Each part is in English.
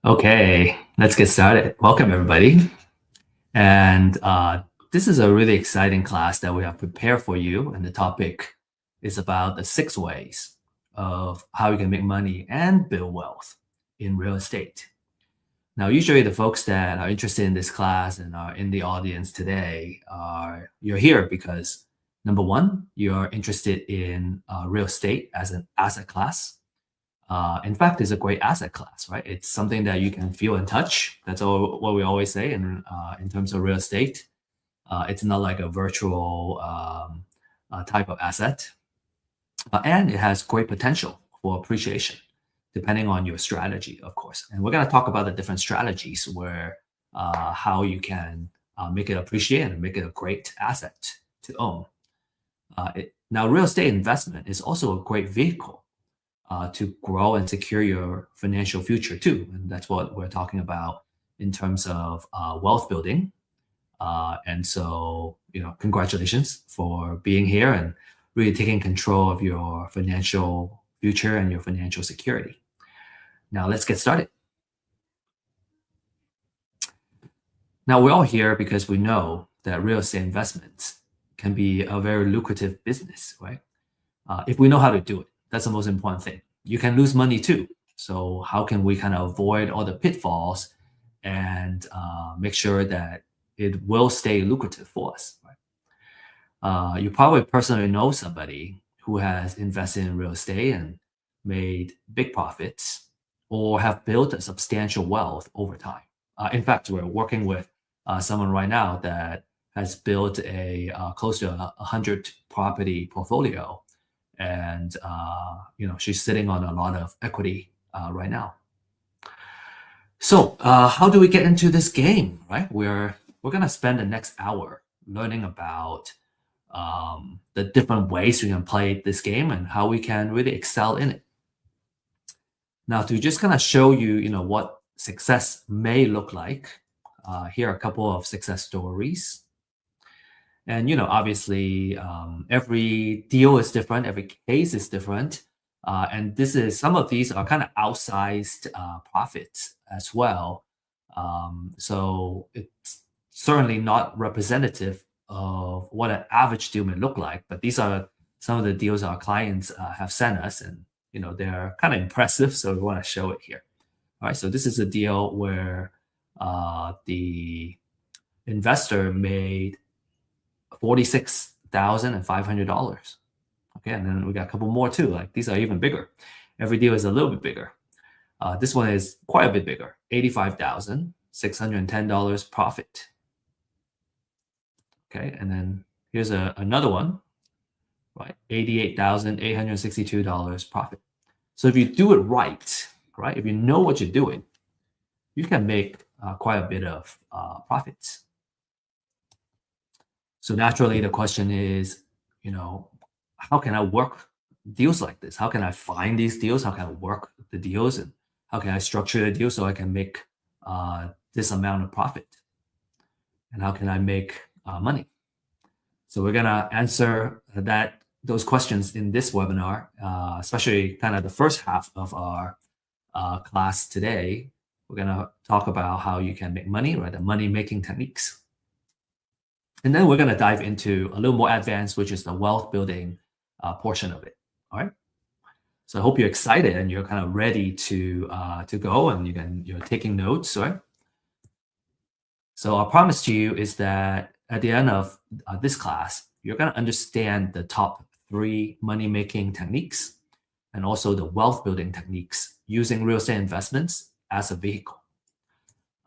Okay, let's get started. Welcome, everybody. And this is a really exciting class that we have prepared for you. And the topic is about the 6 ways of how you can make money and build wealth in real estate. Now, usually the folks that are interested in this class and are in the audience today you're here because number one, you're interested in real estate as an asset class. In fact, it's a great asset class, right? It's something that you can feel and touch. That's all what we always say in terms of real estate. It's not like a virtual type of asset, and it has great potential for appreciation, depending on your strategy, of course. And we're going to talk about the different strategies where how you can make it appreciate and make it a great asset to own. Now, real estate investment is also a great vehicle to grow and secure your financial future too. And that's what we're talking about in terms of wealth building. And so, congratulations for being here and really taking control of your financial future and your financial security. Now, let's get started. Now, we're all here because we know that real estate investments can be a very lucrative business, right? If we know how to do it, that's the most important thing. You can lose money too. So how can we kind of avoid all the pitfalls and make sure that it will stay lucrative for us? Right? You probably personally know somebody who has invested in real estate and made big profits or have built a substantial wealth over time. In fact, we're working with someone right now that has built a close to 100 property portfolio, and she's sitting on a lot of equity right now. So how do we get into this game, right? We're gonna spend the next hour learning about the different ways we can play this game and how we can really excel in it. Now, to just kind of show you, what success may look like, here are a couple of success stories. And obviously, every deal is different, every case is different, and some of these are kind of outsized profits as well. So it's certainly not representative of what an average deal may look like. But these are some of the deals our clients have sent us, and they're kind of impressive. So we want to show it here. All right, so this is a deal where the investor made $46,500. Okay, and then we got a couple more too. Like these are even bigger. Every deal is a little bit bigger. This one is quite a bit bigger. $85,610 profit. Okay, and then here's another one, right? $88,862 profit. So if you do it right, if you know what you're doing, you can make quite a bit of profits. So naturally, the question is, how can I work deals like this? How can I find these deals? How can I work the deals? And how can I structure the deal so I can make this amount of profit? And how can I make money? So we're gonna answer those questions in this webinar, especially kind of the first half of our class today. We're gonna talk about how you can make money, right? The money-making techniques. And then we're going to dive into a little more advanced, which is the wealth building portion of it. All right. So I hope you're excited and you're kind of ready to go, and you're taking notes, right? So our promise to you is that at the end of this class, you're going to understand the top 3 money-making techniques and also the wealth building techniques using real estate investments as a vehicle.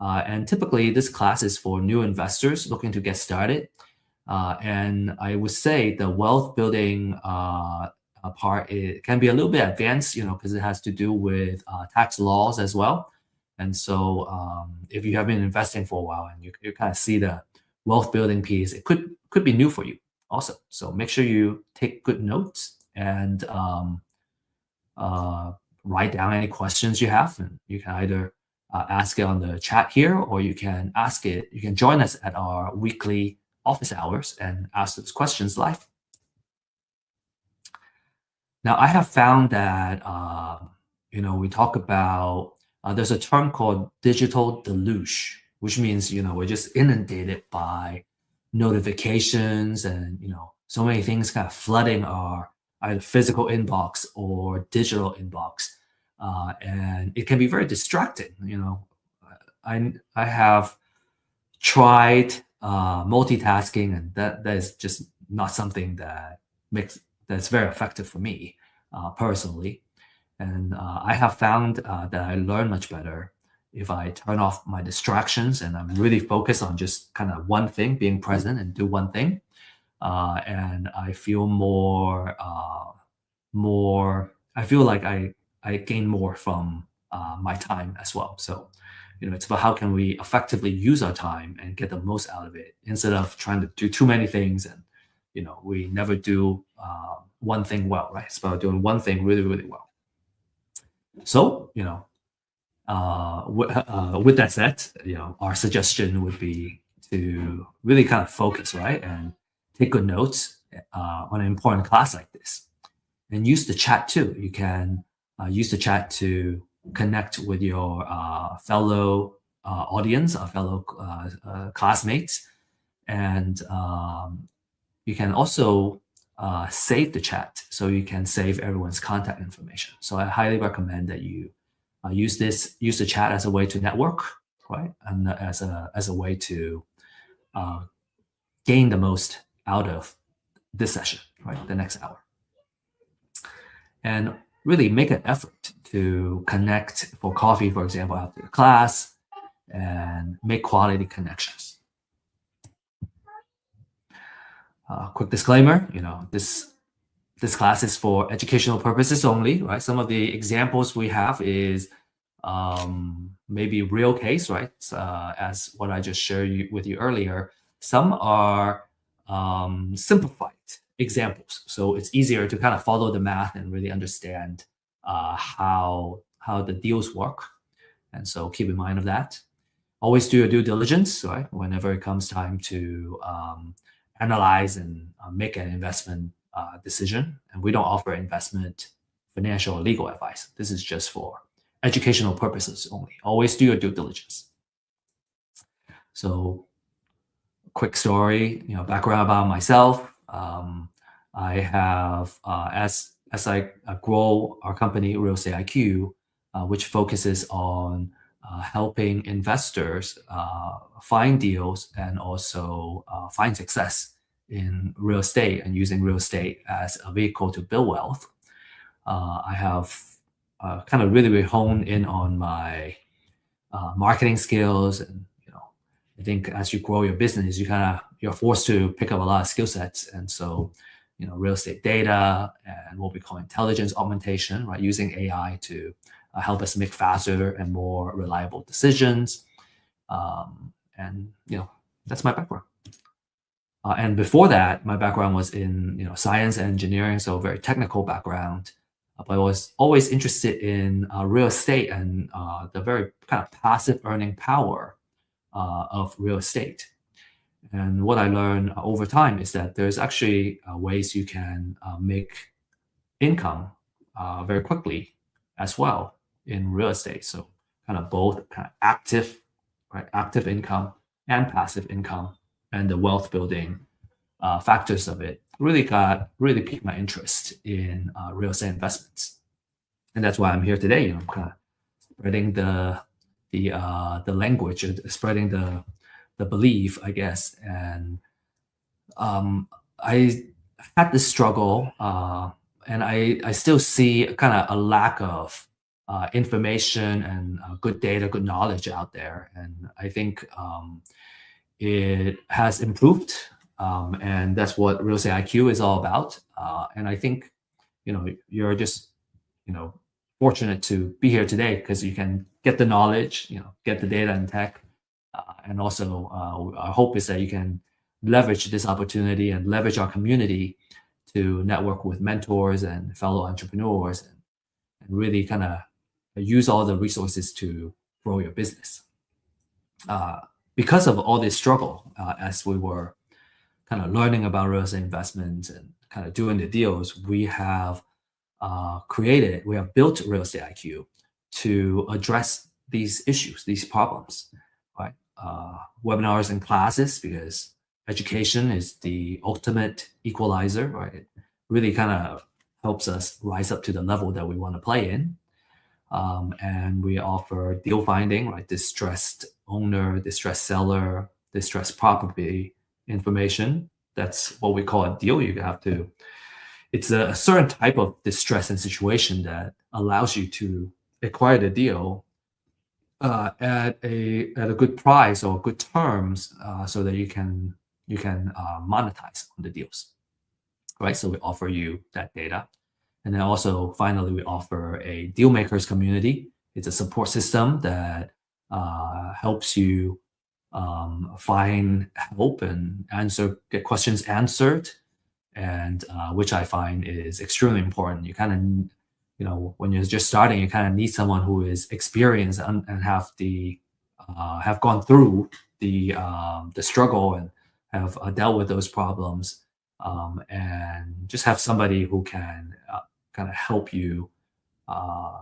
And typically, this class is for new investors looking to get started. And I would say the wealth building part can be a little bit advanced, because it has to do with tax laws as well. And so if you have been investing for a while and you kind of see the wealth building piece, it could be new for you also. So make sure you take good notes and write down any questions you have. And you can either ask it on the chat here, or you can join us at our weekly office hours and ask those questions live. Now, I have found that, we talk about there's a term called digital deluge, which means we're just inundated by notifications and so many things kind of flooding our either physical inbox or digital inbox, and it can be very distracting. I have tried multitasking, and that is just not something that's very effective for me personally. And I have found that I learn much better if I turn off my distractions and I'm really focused on just kind of one thing, being present and do one thing. And I feel I feel like I gain more from my time as well. So, it's about how can we effectively use our time and get the most out of it instead of trying to do too many things and, we never do one thing well, right? It's about doing one thing really, really well. So, with that said, our suggestion would be to really kind of focus, right, and take good notes on an important class like this, and use the chat too. You can use the chat to connect with your fellow audience, fellow classmates, and you can also save the chat so you can save everyone's contact information. So I highly recommend that you use the chat as a way to network, right, and as a way to uh, gain the most out of this session, right, the next hour, and really make an effort to connect for coffee, for example, after the class, and make quality connections. Quick disclaimer, this class is for educational purposes only, right? Some of the examples we have is maybe real case, right? As what I just shared with you earlier. Some are simplified examples, so it's easier to kind of follow the math and really understand how the deals work. And so keep in mind of that. Always do your due diligence, right? Whenever it comes time to analyze and make an investment decision. And we don't offer investment, financial, or legal advice. This is just for educational purposes only. Always do your due diligence. So, quick story, background about myself. I have, as I grow our company, Real Estate IQ, which focuses on helping investors find deals and also find success in real estate and using real estate as a vehicle to build wealth. I have kind of really honed in on my marketing skills, and I think as you grow your business, you're forced to pick up a lot of skill sets, and so real estate data and what we call intelligence augmentation, right, using AI to help us make faster and more reliable decisions. And that's my background. And before that, my background was in science and engineering, so very technical background. But I was always interested in real estate and the very kind of passive earning power of real estate. And what I learned over time is that there's actually ways you can make income very quickly as well in real estate. So kind of both kind of active income and passive income, and the wealth building factors of it really piqued my interest in real estate investments. And that's why I'm here today. I'm kind of spreading the language, spreading the belief, I guess. And I had this struggle, and I still see kind of a lack of information and good data, good knowledge out there. And I think it has improved, and that's what Real Estate IQ is all about. And I think you're just fortunate to be here today because you can get the knowledge, get the data and tech, and also our hope is that you can leverage this opportunity and leverage our community to network with mentors and fellow entrepreneurs, and really kind of use all the resources to grow your business. Because of all this struggle, as we were kind of learning about real estate investments and kind of doing the deals, we have built Real Estate IQ to address these issues, these problems, right? Webinars and classes, because education is the ultimate equalizer, right? It really kind of helps us rise up to the level that we want to play in. And we offer deal finding, right? Distressed owner, distressed seller, distressed property information. That's what we call a deal. You have to, it's a certain type of distress and situation that allows you to acquire the deal at a good price or good terms, so that you can monetize on the deals, right? So we offer you that data. And then also, finally, we offer a deal makers community. It's a support system that helps you find help and get questions answered, and which I find is extremely important. You kind of, when you're just starting, you kind of need someone who is experienced and have gone through the struggle and have dealt with those problems, and just have somebody who can kind of help you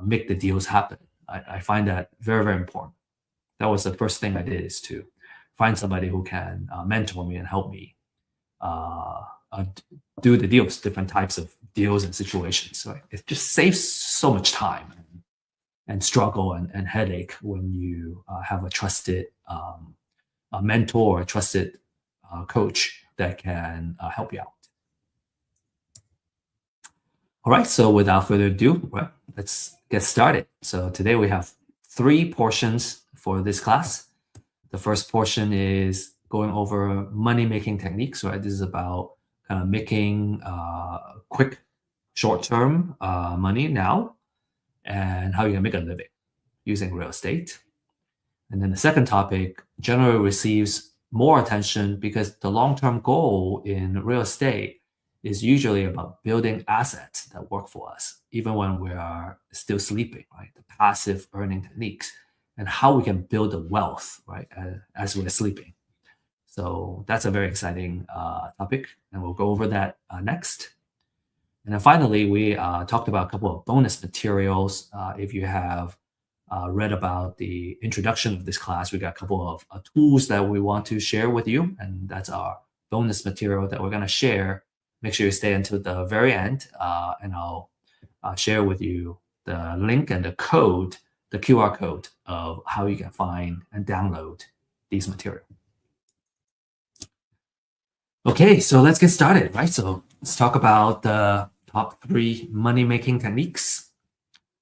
make the deals happen. I find that very, very important. That was the first thing I did, is to find somebody who can mentor me and help me uh, uh, do the deals, different types of deals and situations. So it just saves so much time and struggle and headache when you have a trusted a mentor, a trusted coach that can help you out. All right, so without further ado, right, let's get started. So today we have 3 portions for this class. The first portion is going over money-making techniques, right? This is about kind of making quick, short-term money now, and how you can make a living using real estate. And then the second topic generally receives more attention because the long-term goal in real estate is usually about building assets that work for us, even when we are still sleeping, right? The passive earning techniques and how we can build the wealth, right, as we're sleeping. So that's a very exciting topic, and we'll go over that next. And then finally, we talked about a couple of bonus materials. If you have read about the introduction of this class, we got a couple of tools that we want to share with you, and that's our bonus material that we're going to share. Make sure you stay until the very end, and I'll share with you the link and the code, the QR code of how you can find and download these materials. Okay, so let's get started, right? So let's talk about the top 3 money-making techniques.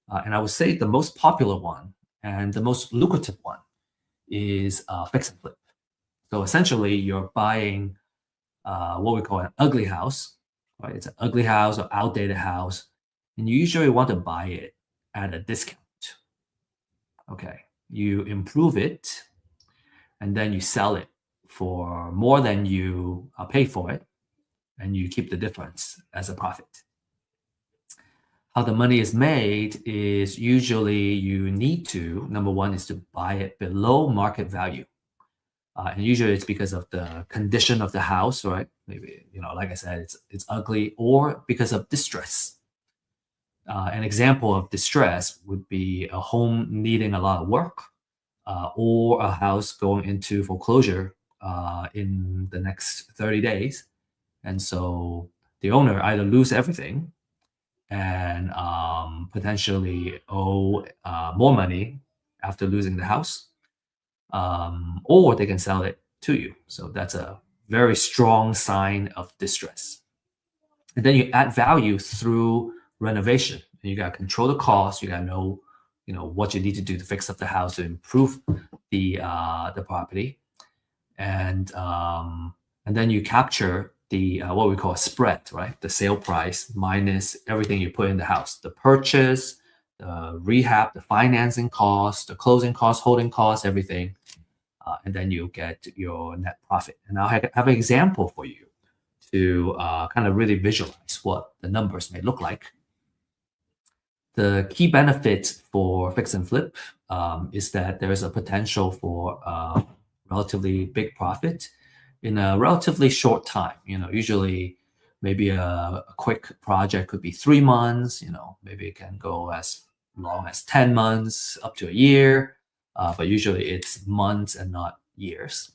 And I would say the most popular one and the most lucrative one is fix and flip. So essentially, you're buying what we call an ugly house, right? It's an ugly house or outdated house, and you usually want to buy it at a discount. Okay, you improve it, and then you sell it for more than you pay for it, and you keep the difference as a profit. How the money is made is usually you need to, number one, is to buy it below market value. And usually it's because of the condition of the house, right? Maybe, like I said, it's ugly, or because of distress. An example of distress would be a home needing a lot of work, or a house going into foreclosure in the next 30 days. And so the owner either lose everything and potentially owe more money after losing the house, or they can sell it to you. So that's a very strong sign of distress. And then you add value through renovation. And you got to control the cost. You got to know, what you need to do to fix up the house to improve the property, and then you capture the what we call a spread, right? The sale price minus everything you put in the house, the purchase, the rehab, the financing cost, the closing cost, holding cost, everything, and then you get your net profit. And I'll have an example for you to kind of really visualize what the numbers may look like. The key benefit for fix and flip is that there is a potential for relatively big profit in a relatively short time. Usually maybe a quick project could be 3 months, maybe it can go as long as 10 months, up to a year. but usually it's months and not years.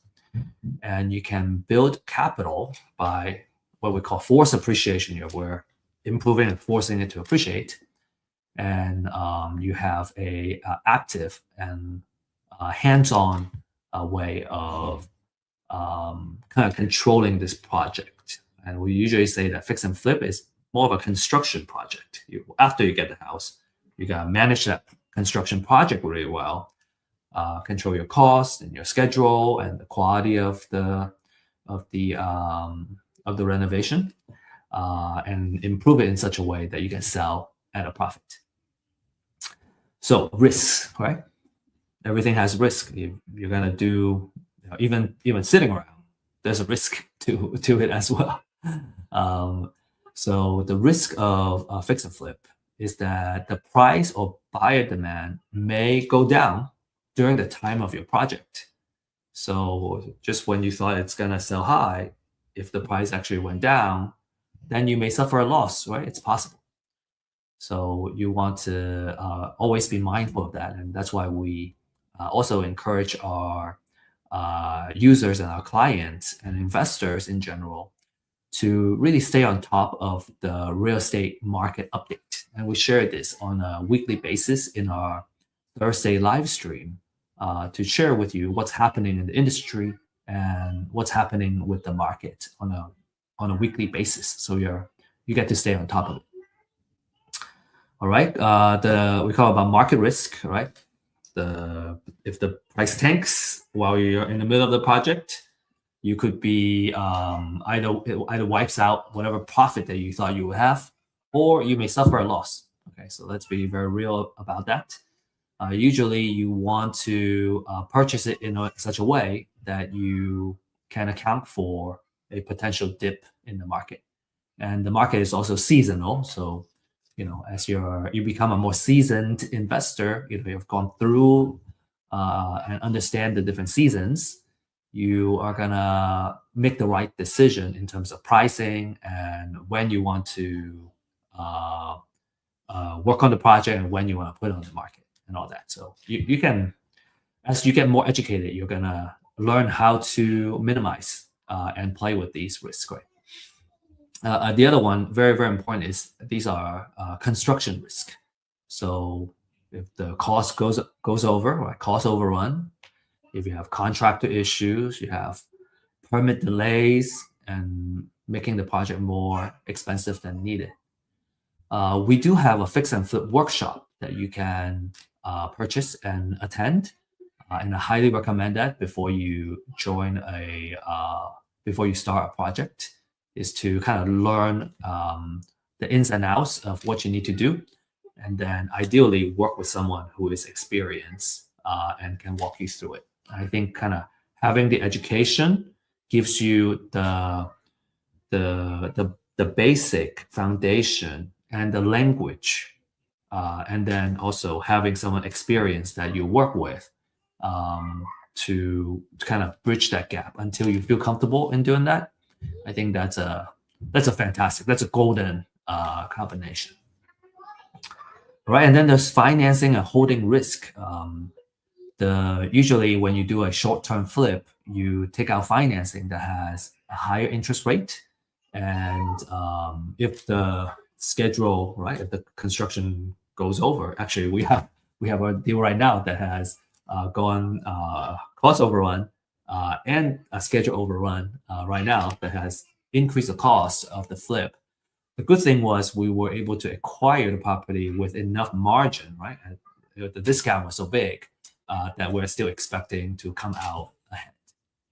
And you can build capital by what we call forced appreciation here, where improving and forcing it to appreciate. And you have a active and hands-on way of kind of controlling this project. And we usually say that fix and flip is more of a construction project. After you get the house, you gotta manage that construction project really well, control your costs and your schedule and the quality of the renovation, and improve it in such a way that you can sell at a profit. So risks, right? Everything has risk. You're gonna do, even sitting around, there's a risk to it as well. So the risk of fix and flip is that the price or buyer demand may go down during the time of your project. So just when you thought it's gonna sell high, if the price actually went down, then you may suffer a loss, right? It's possible. So you want to always be mindful of that, and that's why we also encourage our users and our clients and investors in general to really stay on top of the real estate market update. And we share this on a weekly basis in our Thursday live stream to share with you what's happening in the industry and what's happening with the market on a weekly basis. So you get to stay on top of it. All right, we call it about market risk, right? If the price tanks while you're in the middle of the project, you could be either wipes out whatever profit that you thought you would have, or you may suffer a loss. Okay, so let's be very real about that. Usually, you want to purchase it in such a way that you can account for a potential dip in the market, and the market is also seasonal. So, as you become a more seasoned investor, you've gone through and understand the different seasons, you are gonna make the right decision in terms of pricing and when you want to work on the project and when you want to put it on the market and all that. So you can, as you get more educated, you're gonna learn how to minimize and play with these risks, right? The other one, very, very important, is these are construction risk. So if the cost goes over, right, cost overrun, if you have contractor issues, you have permit delays, and making the project more expensive than needed. We do have a fix and flip workshop that you can purchase and attend, and I highly recommend that before you before you start a project, is to kind of learn the ins and outs of what you need to do, and then ideally work with someone who is experienced and can walk you through it. I think kind of having the education gives you the basic foundation and the language, and then also having someone experienced that you work with to kind of bridge that gap until you feel comfortable in doing that. I think that's a fantastic, that's a golden combination. Right, and then there's financing and holding risk. Usually when you do a short-term flip, you take out financing that has a higher interest rate, and if the schedule, right, if the construction goes over, actually we have a deal right now that has gone cost overrun and a schedule overrun right now that has increased the cost of the flip. The good thing was we were able to acquire the property with enough margin, right? And the discount was so big that we're still expecting to come out ahead.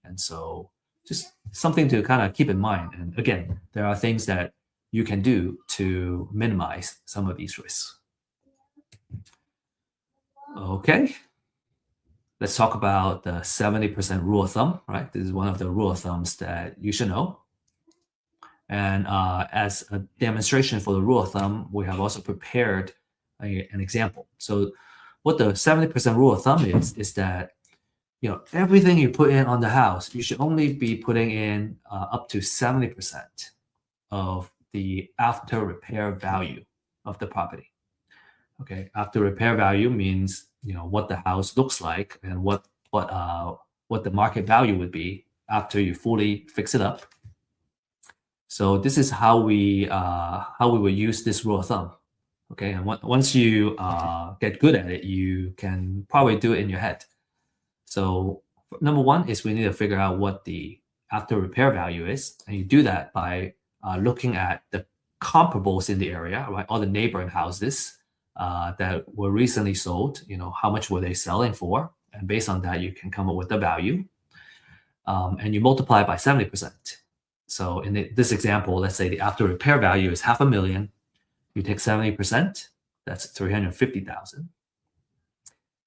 And so just something to kind of keep in mind. And again, there are things that you can do to minimize some of these risks. Okay. Let's talk about the 70% rule of thumb, right? This is one of the rule of thumbs that you should know. And as a demonstration for the rule of thumb, we have also prepared an example. So what the 70% rule of thumb is that everything you put in on the house, you should only be putting in up to 70% of the after repair value of the property. Okay, after repair value means what the house looks like and what the market value would be after you fully fix it up. So this is how we would use this rule of thumb. Okay, and once you get good at it, you can probably do it in your head. So number one is we need to figure out what the after repair value is, and you do that by looking at the comparables in the area, right? All the neighboring houses that were recently sold. How much were they selling for? And based on that, you can come up with the value, and you multiply it by 70%. So in this example, let's say the after repair value is $500,000. You take 70%, that's 350,000.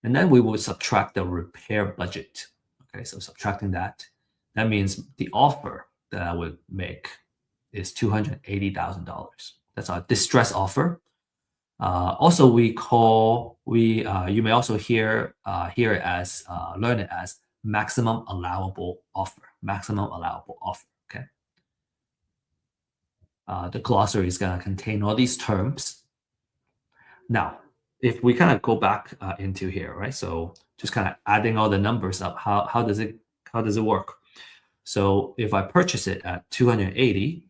And then we would subtract the repair budget. Okay, so subtracting that means the offer that I would make is $280,000. That's our distress offer. Also, you may also hear it as learn it as maximum allowable offer. Maximum allowable offer. Okay. The glossary is going to contain all these terms. Now, if we kind of go back into here, right? So just kind of adding all the numbers up, how does it work? So if I purchase it at 280,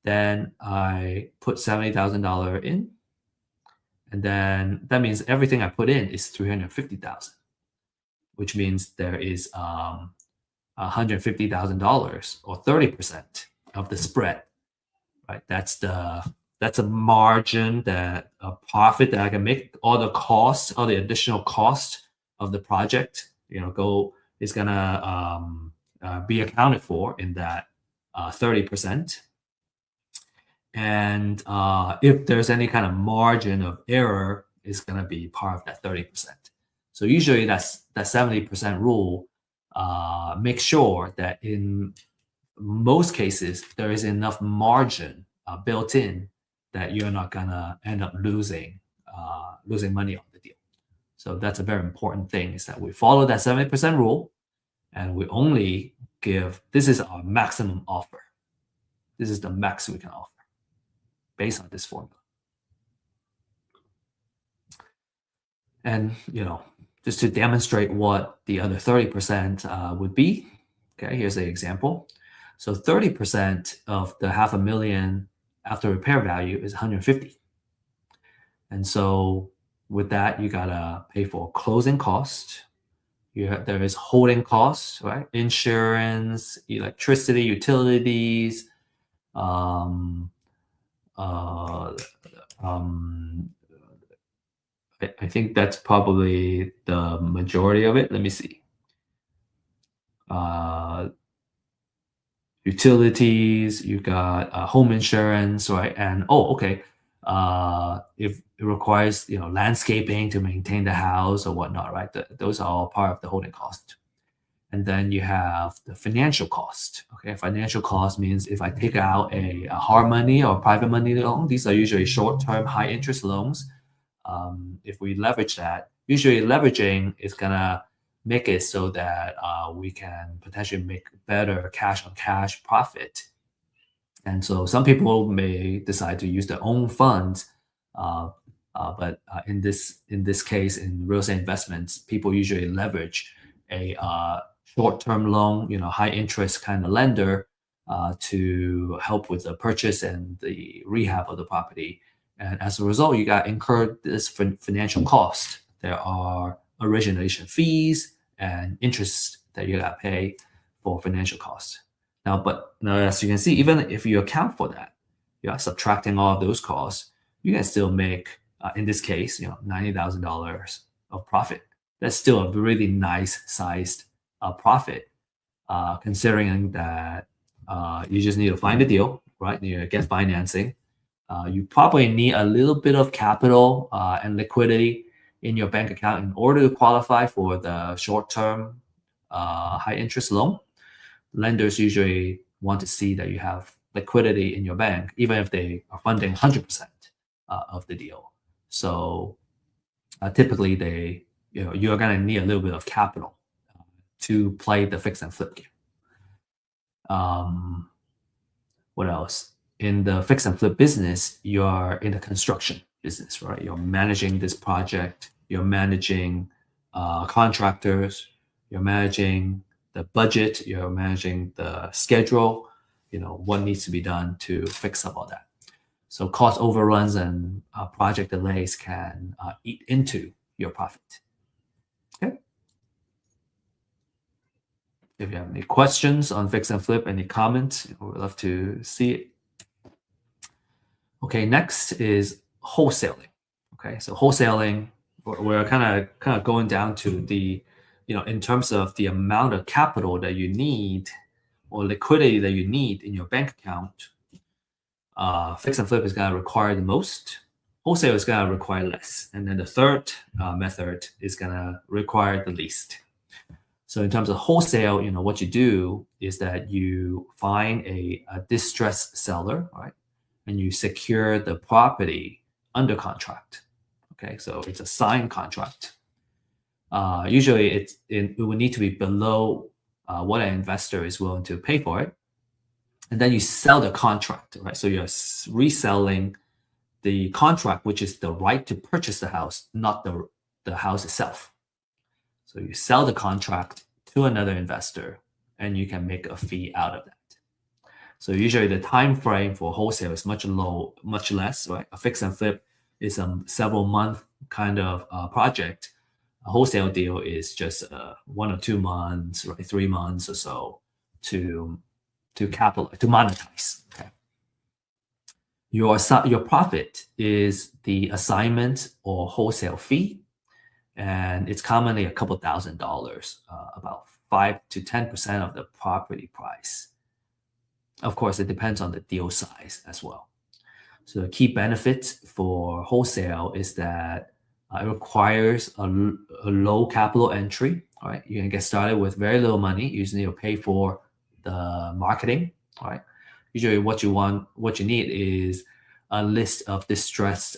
then I put $70,000 in, and then that means everything I put in is 350,000, which means there is $150,000 or 30% of the spread, right? That's a margin, a profit that I can make. All the additional cost of the project, is gonna be accounted for in that 30%. And if there's any kind of margin of error, it's gonna be part of that 30%. So usually that 70% rule makes sure that in most cases there is enough margin built in that you're not gonna end up losing money on the deal. So that's a very important thing, is that we follow that 70% rule, and we only this is our maximum offer. This is the max we can offer based on this formula. And just to demonstrate what the other 30% would be, okay, here's an example. So 30% of the $500,000 after repair value is 150. And so with that, you gotta pay for closing cost. There is holding costs, right? Insurance, electricity, utilities, I think that's probably the majority of it. Let me see. Utilities, you got home insurance, right? And if it requires landscaping to maintain the house or whatnot, right? Those are all part of the holding cost. And then you have the financial cost. Okay, financial cost means if I take out a hard money or private money loan, these are usually short-term, high-interest loans. If we leverage that, usually leveraging is gonna make it so that we can potentially make better cash-on-cash profit. And so some people may decide to use their own funds, but in this case, in real estate investments, people usually leverage a short-term loan, high-interest kind of lender to help with the purchase and the rehab of the property. And as a result, you got incurred this financial cost. There are origination fees and interest that you got to pay for financial costs. Now, as you can see, even if you account for that, you are subtracting all of those costs, you can still make, in this case, $90,000 of profit. That's still a really nice sized profit, considering that you just need to find a deal, right? You get financing. You probably need a little bit of capital and liquidity in your bank account in order to qualify for the short-term high-interest loan. Lenders usually want to see that you have liquidity in your bank, even if they are funding 100% of the deal. So typically, you're going to need a little bit of capital to play the fix and flip game. What else? In the fix and flip business, you are in the construction. business, right? You're managing this project, you're managing contractors, you're managing the budget, you're managing the schedule, what needs to be done to fix up all that. So cost overruns and project delays can eat into your profit. Okay. If you have any questions on fix and flip, any comments, we'd love to see it. Okay, next is wholesaling. Okay, so wholesaling, we're kind of going down to the, in terms of the amount of capital that you need or liquidity that you need in your bank account. Fix and flip is going to require the most. Wholesale is going to require less. And then the third method is going to require the least. So in terms of wholesale, what you do is that you find a distressed seller, right? And you secure the property under contract. Okay, so it's a signed contract. Usually it will need to be below what an investor is willing to pay for it. And then you sell the contract, right? So you're reselling the contract, which is the right to purchase the house, not the house itself. So you sell the contract to another investor and you can make a fee out of that. So usually the time frame for wholesale is much less, right? A fix and flip is a several month kind of project. A wholesale deal is just 1 or 2 months, right? 3 months or so to monetize. Okay. Your profit is the assignment or wholesale fee, and it's commonly a couple $1,000s, about 5 to 10% of the property price. Of course, it depends on the deal size as well. So the key benefit for wholesale is that it requires a low capital entry. All right, you can get started with very little money. You just need to pay for the marketing. All right, usually what you need is a list of distressed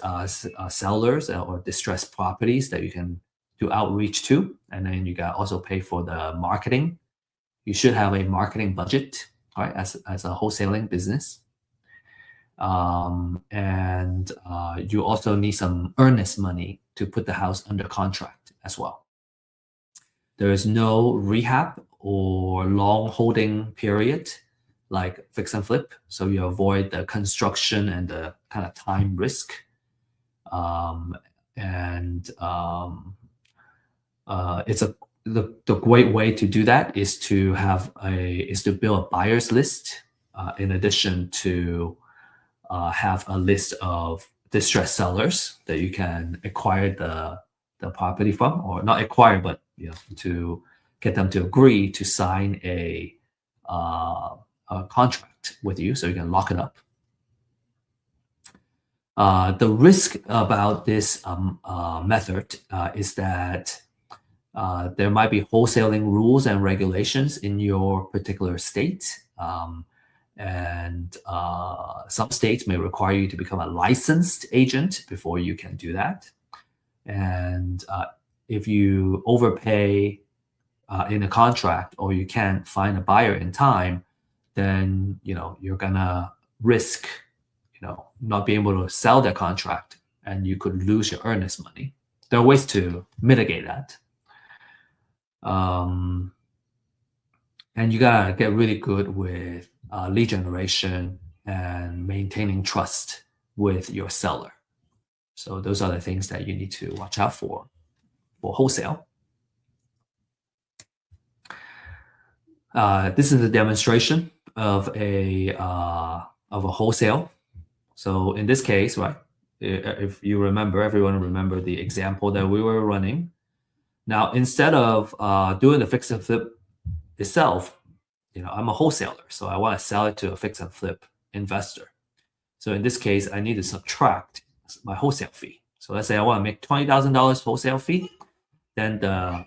sellers or distressed properties that you can do outreach to, and then you got also pay for the marketing. You should have a marketing budget, right, as a wholesaling business. And you also need some earnest money to put the house under contract as well. There is no rehab or long holding period like fix and flip, so you avoid the construction and the kind of time risk. It's the great way to do that is to build a buyer's list in addition to have a list of distressed sellers that you can acquire the property from, or not acquire, but to get them to agree to sign a contract with you, so you can lock it up. The risk about this method is that there might be wholesaling rules and regulations in your particular state. And some states may require you to become a licensed agent before you can do that. And if you overpay in a contract, or you can't find a buyer in time, then you're gonna risk not being able to sell that contract, and you could lose your earnest money. There are ways to mitigate that. And you gotta get really good with lead generation and maintaining trust with your seller. So those are the things that you need to watch out for wholesale. This is a demonstration of a wholesale. So in this case, right, if you remember, everyone remember the example that we were running. Now, instead of doing the fix and flip itself, I'm a wholesaler, so I want to sell it to a fix and flip investor. So in this case, I need to subtract my wholesale fee. So let's say I want to make $20,000 wholesale fee, then the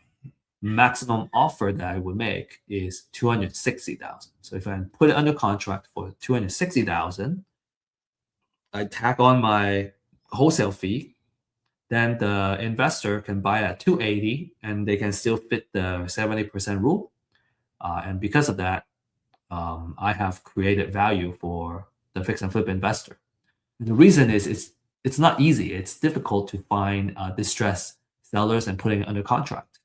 maximum offer that I would make is $260,000. So if I put it under contract for $260,000, I tack on my wholesale fee, then the investor can buy at $280, and they can still fit the 70% rule. And because of that, I have created value for the fix and flip investor. And the reason is it's not easy. It's difficult to find distressed sellers and putting it under contract.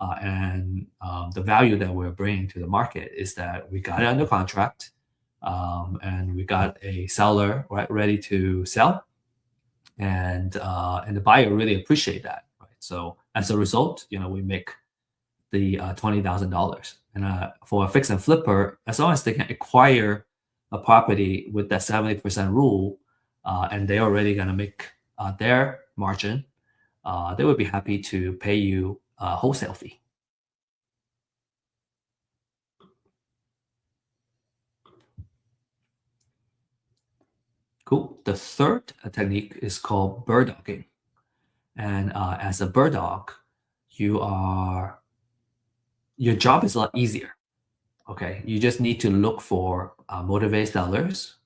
And the value that we're bringing to the market is that we got it under contract, and we got a seller ready to sell, and the buyer really appreciate that. Right? So as a result, we make the $20,000. And for a fix and flipper, as long as they can acquire a property with that 70% rule, and they're already going to make their margin, they would be happy to pay you a wholesale fee. Cool. The third technique is called bird dogging. And as a bird dog, your job is a lot easier. Okay, you just need to look for motivated sellers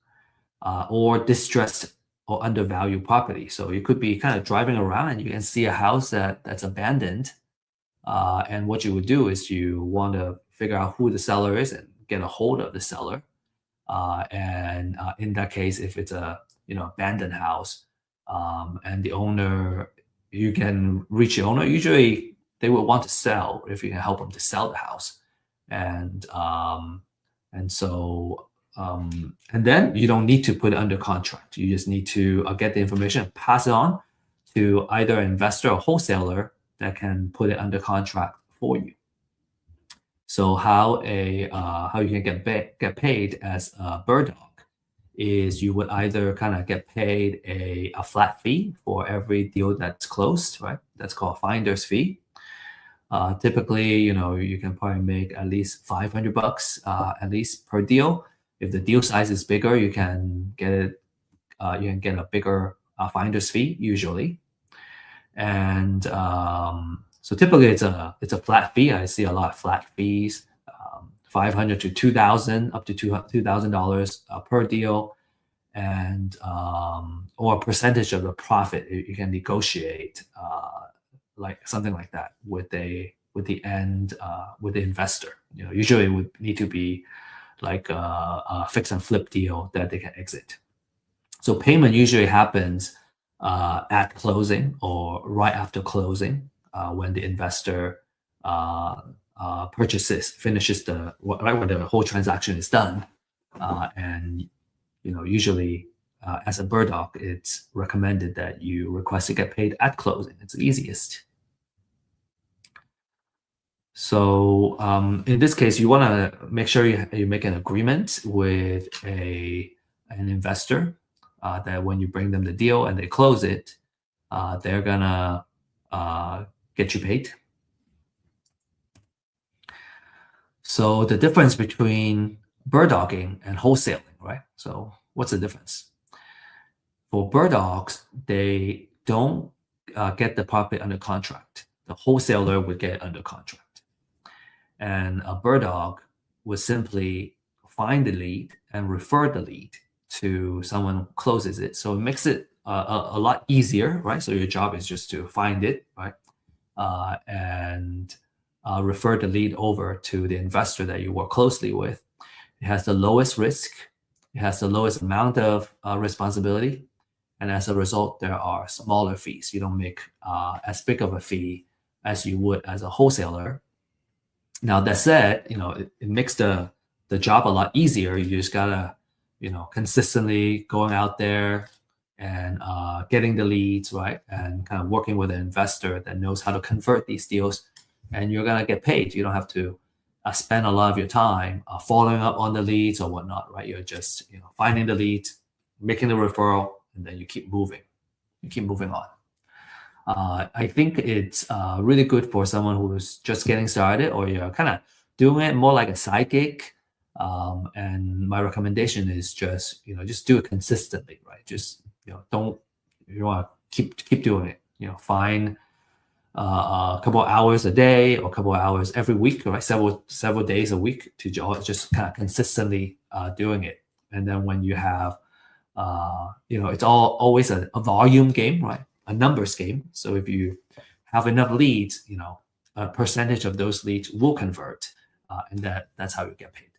or distressed or undervalued property. So you could be kind of driving around and you can see a house that's abandoned. And what you would do is you want to figure out who the seller is and get a hold of the seller. And in that case, if it's a abandoned house, and the owner, you can reach the owner. Usually, they will want to sell if you can help them to sell the house, and so and then you don't need to put it under contract. You just need to get the information, pass it on to either an investor or wholesaler that can put it under contract for you. So how you can get paid as a bird dog is you would either kind of get paid a flat fee for every deal that's closed, right? That's called finder's fee. Typically, you can probably make at least $500 at least per deal. If the deal size is bigger, you can get it. You can get a bigger finder's fee usually, and so typically it's a flat fee. I see a lot of flat fees, $500 to $2,000, up to $2,000 per deal, and or a percentage of the profit. You can negotiate like something like that with the investor. Usually it would need to be like a fix and flip deal that they can exit. So payment usually happens at closing or right after closing, when the investor finishes when the whole transaction is done, and usually as a bird dog, it's recommended that you request to get paid at closing. It's the easiest. So in this case, you want to make sure you make an agreement with an investor that when you bring them the deal and they close it, they're gonna get you paid. So the difference between bird dogging and wholesaling, right? So what's the difference? For bird dogs, they don't get the property under contract. The wholesaler would get under contract. And a bird dog would simply find the lead and refer the lead to someone who closes it. So it makes it a lot easier, right? So your job is just to find it, right? And refer the lead over to the investor that you work closely with. It has the lowest risk. It has the lowest amount of responsibility. And as a result, there are smaller fees. You don't make as big of a fee as you would as a wholesaler. Now that said, it makes the job a lot easier. You just gotta, consistently going out there and getting the leads, right? And kind of working with an investor that knows how to convert these deals, and you're gonna get paid. You don't have to spend a lot of your time following up on the leads or whatnot, right? You're just, finding the lead, making the referral, and then you keep moving. You keep moving on. I think it's really good for someone who's just getting started, or you're kind of doing it more like a side gig. And my recommendation is just do it consistently, right? Just don't you want to keep doing it. Find a couple of hours a day or a couple of hours every week, right? Several days a week to just kind of consistently doing it. And then when you have it's always a volume game, right? A numbers game. So if you have enough leads, a percentage of those leads will convert, and that's how you get paid.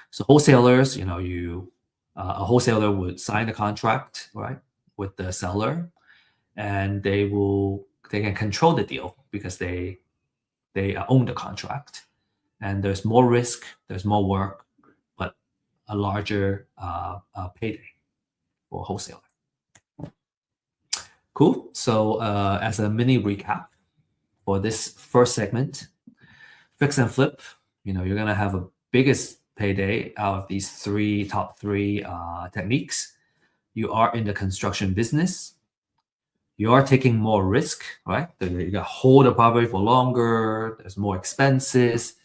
So wholesalers, you A wholesaler would sign a contract, right, with the seller, and they can control the deal because they own the contract. And there's more risk, there's more work, but a larger payday for a wholesaler. Cool. So as a mini recap for this first segment, fix and flip, you're gonna have a biggest payday out of these top three techniques. You are in the construction business. You are taking more risk, right? You got to hold the property for longer. There's more expenses.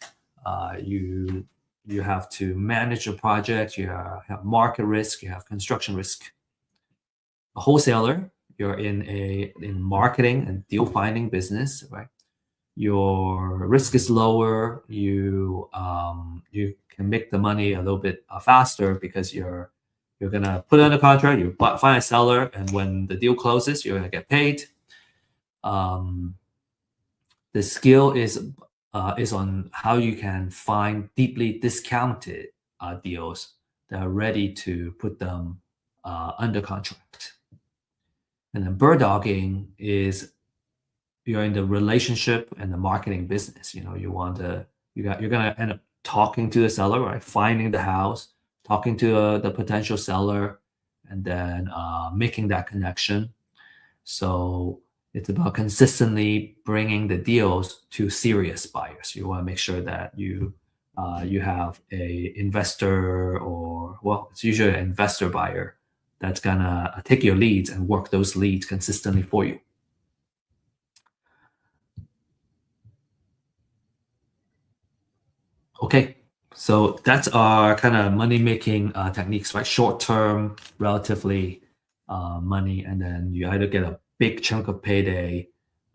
You have to manage the project. You have market risk. You have construction risk. A wholesaler, you're in marketing and deal finding business, right? Your risk is lower. You can make the money a little bit faster because you're gonna put in a contract. You find a seller, and when the deal closes, you're gonna get paid. The skill is on how you can find deeply discounted deals that are ready to put them under contract. And then bird dogging is you're in the relationship and the marketing business. You're gonna end up talking to the seller, right? Finding the house, talking to the potential seller, and then making that connection. So it's about consistently bringing the deals to serious buyers. You want to make sure that you have a investor, or it's usually an investor buyer that's gonna take your leads and work those leads consistently for you. Okay, so that's our kind of money-making techniques, right? Short-term, relatively money, and then you either get a big chunk of payday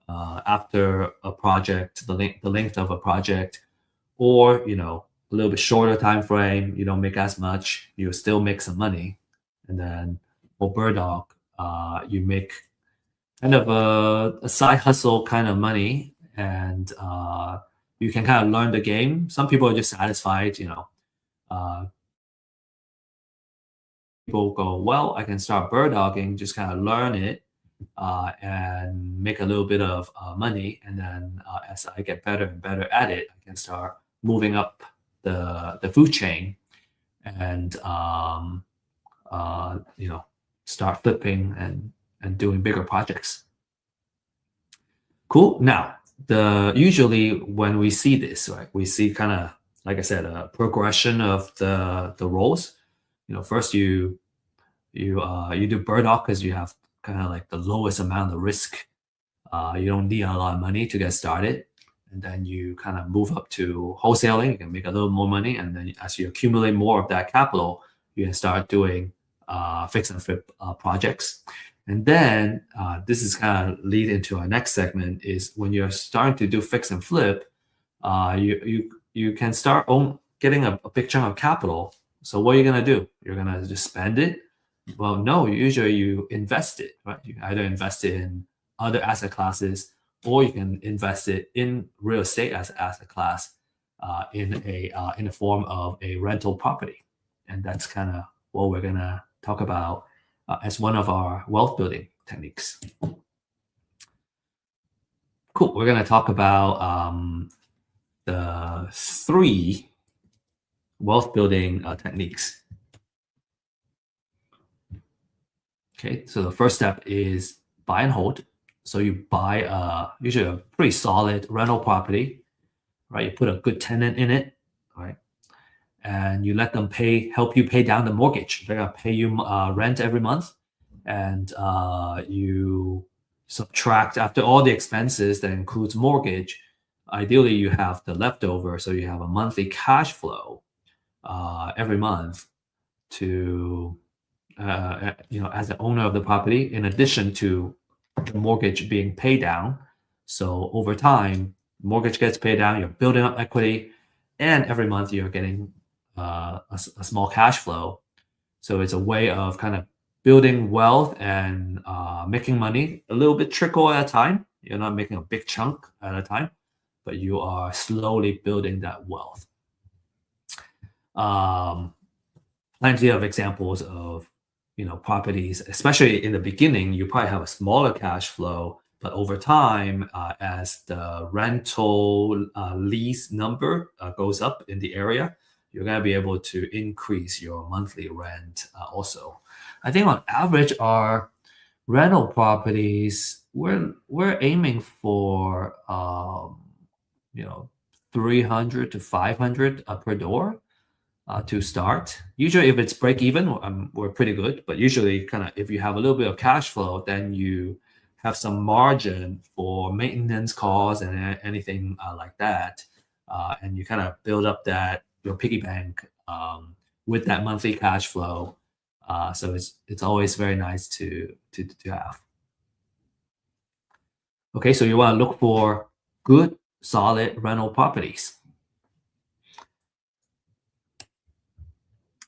after a project, the length of a project, or a little bit shorter time frame. You don't make as much, you still make some money, and then for bird dog, you make kind of a side hustle kind of money, and you can kind of learn the game. Some people are just satisfied, people go, well, I can start bird dogging, just kind of learn it and make a little bit of money. And then as I get better and better at it, I can start moving up the food chain and, start flipping and doing bigger projects. Cool. Now, usually when we see this, right, we see kind of, like I said, a progression of the roles. First you do bird dog because you have kind of like the lowest amount of risk. You don't need a lot of money to get started, and then you kind of move up to wholesaling. You can make a little more money, and then as you accumulate more of that capital, you can start doing fix and flip projects. And then this is kind of lead into our next segment, is when you're starting to do fix and flip, you can start getting a big chunk of capital. So what are you gonna do? You're gonna just spend it? Well, no, usually you invest it, right? You either invest it in other asset classes, or you can invest it in real estate as an asset class in the form of a rental property. And that's kind of what we're gonna talk about as one of our wealth building techniques. Cool. We're gonna talk about the 3 wealth building techniques. Okay, so the first step is buy and hold. So you buy usually a pretty solid rental property, right? You put a good tenant in it, right? And you let them help you pay down the mortgage. They're gonna pay you rent every month, and you subtract after all the expenses that includes mortgage. Ideally, you have the leftover, so you have a monthly cash flow every month to as the owner of the property, in addition to the mortgage being paid down. So over time, mortgage gets paid down, you're building up equity, and every month you're getting a small cash flow. So it's a way of kind of building wealth and making money a little bit trickle at a time. You're not making a big chunk at a time, but you are slowly building that wealth. plenty of examples of properties, especially in the beginning. You probably have a smaller cash flow, but over time, as the rental lease number goes up in the area, you're going to be able to increase your monthly rent also. I think on average, our rental properties, we're aiming for 300 to 500 per door to start. Usually, if it's break even, we're pretty good. But usually, kind of if you have a little bit of cash flow, then you have some margin for maintenance costs and anything like that, and you kind of build up that your piggy bank with that monthly cash flow. So it's always very nice to have. Okay, so you want to look for good, solid rental properties.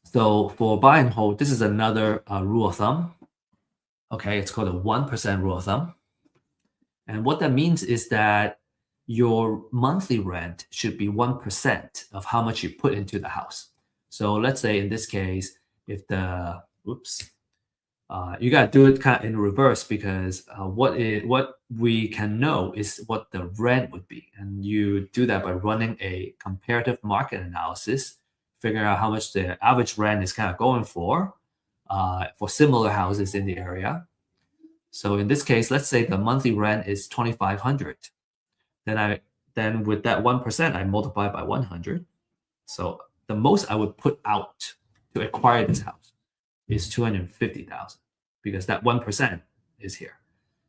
So for buy and hold, this is another rule of thumb. Okay, it's called a 1% rule of thumb. And what that means is that your monthly rent should be 1% of how much you put into the house. So let's say in this case, if you got to do it kind of in reverse, because what we can know is what the rent would be. And you do that by running a comparative market analysis, figuring out how much the average rent is kind of going for similar houses in the area. So in this case, let's say the monthly rent is 2,500. Then with that 1%, I multiply by 100. So the most I would put out to acquire this house is 250,000, because that 1% is here.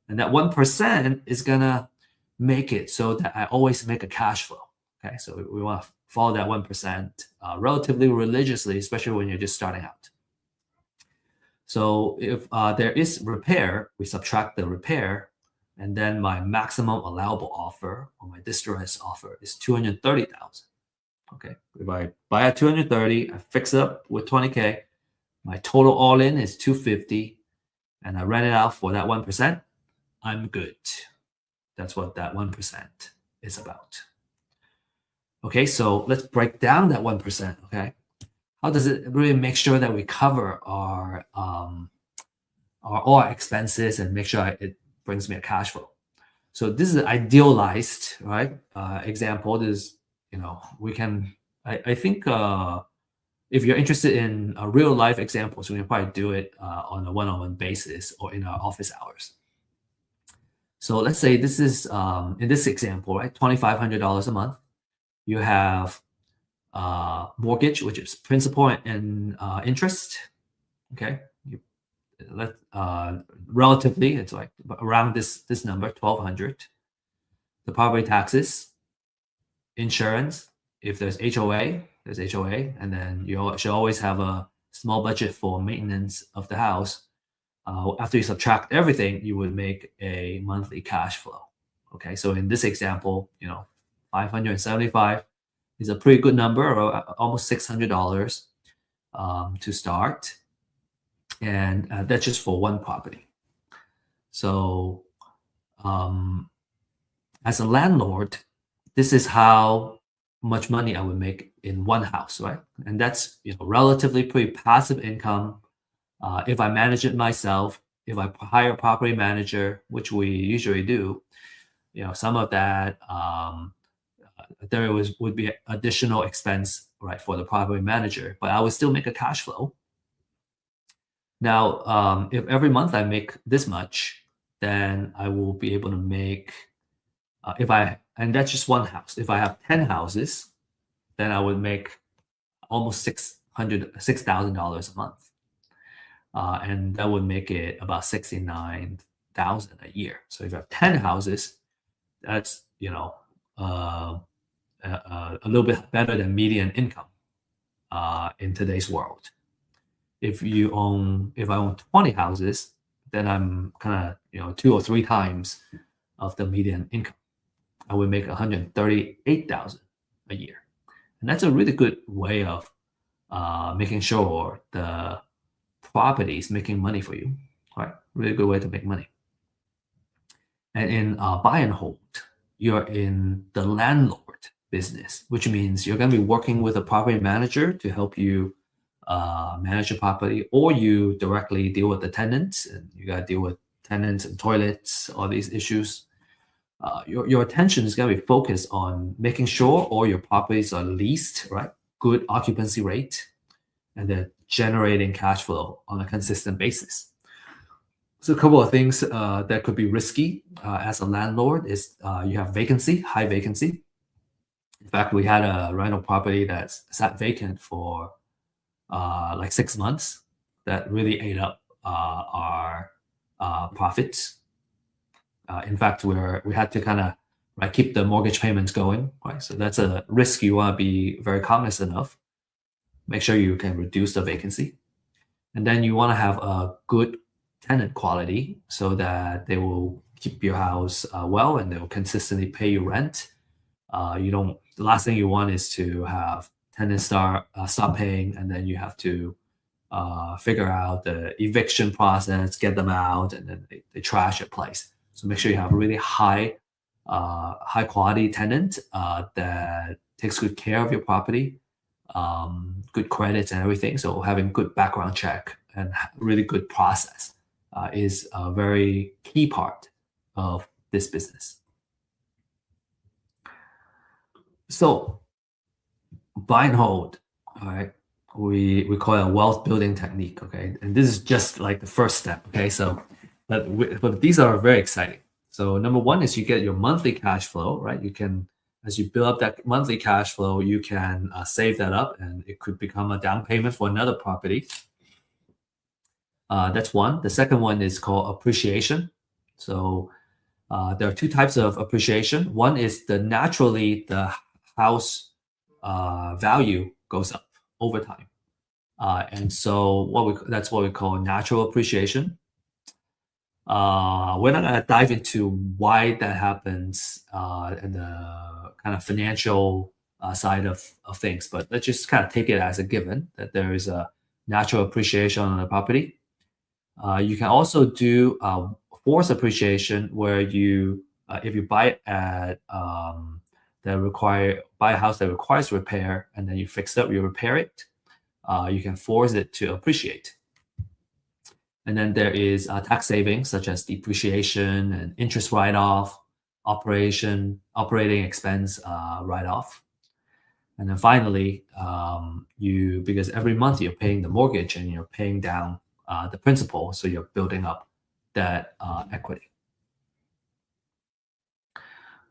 And that 1% is gonna make it so that I always make a cash flow. Okay, so we want to follow that 1% relatively religiously, especially when you're just starting out. So if there is repair, we subtract the repair, and then my maximum allowable offer or my distress offer is 230,000. Okay, if I buy at 230, I fix it up with 20K, my total all in is 250, and I rent it out for that 1%, I'm good. That's what that 1% is about. Okay, so let's break down that 1%. Okay, how does it really make sure that we cover our all our expenses and make sure it brings me a cash flow? So this is an idealized, right, example. This, we can. I think if you're interested in real life examples, we can probably do it on a one-on-one basis or in our office hours. So let's say this is in this example, right, $2,500 a month. You have mortgage, which is principal and interest. Okay, relatively, it's like around this number, 1,200. The property taxes, insurance. If there's HOA, there's HOA, and then you should always have a small budget for maintenance of the house. After you subtract everything, you would make a monthly cash flow. Okay, so in this example, 575 is a pretty good number, or almost $600 to start, and that's just for one property. So, as a landlord, this is how much money I would make in one house, right? And that's relatively pretty passive income. If I manage it myself, if I hire a property manager, which we usually do, some of that there would be additional expense, right, for the property manager, but I would still make a cash flow. Now, if every month I make this much, then I will be able to make and that's just one house. If I have 10 houses, then I would make almost $6,000 a month. And that would make it about 69,000 a year. So if you have 10 houses, that's a little bit better than median income in today's world. If I own 20 houses, then I'm kind of 2 or 3 times of the median income. I would make 138,000 a year, and that's a really good way of making sure the property is making money for you. Right, really good way to make money. And in buy and hold, you're in the landlord business, which means you're going to be working with a property manager to help you manage your property, or you directly deal with the tenants, and you got to deal with tenants and toilets, all these issues. Your attention is going to be focused on making sure all your properties are leased, right? Good occupancy rate, and then generating cash flow on a consistent basis. So a couple of things that could be risky as a landlord is you have vacancy, high vacancy. In fact, we had a rental property that sat vacant for like 6 months. That really ate up our profits. In fact, we had to kind of keep the mortgage payments going, right? So that's a risk you want to be very cognizant of. Make sure you can reduce the vacancy, and then you want to have a good tenant quality so that they will keep your house well, and they will consistently pay you rent. You don't. The last thing you want is to have tenants stop paying, and then you have to figure out the eviction process, get them out, and then they trash your place. So make sure you have a really high quality tenant that takes good care of your property, good credits and everything. So having good background check and really good process is a very key part of this business. So buy and hold, all right. We call it a wealth building technique, okay? And this is just like the first step, okay? So, but these are very exciting. So number one is you get your monthly cash flow, right? You can, as you build up that monthly cash flow, you can save that up, and it could become a down payment for another property. That's one. The second one is called appreciation. So there are two types of appreciation. One is naturally the house value goes up over time. And so that's what we call natural appreciation. We're not going to dive into why that happens and the kind of financial side of things, but let's just kind of take it as a given that there is a natural appreciation on the property. You can also do forced appreciation, where you, if you buy at buy a house that requires repair, and then you fix it up, you repair it, you can force it to appreciate. And then there is tax savings such as depreciation and interest write-off, operating expense write-off. And then finally, because every month you're paying the mortgage and you're paying down the principal, so you're building up that equity.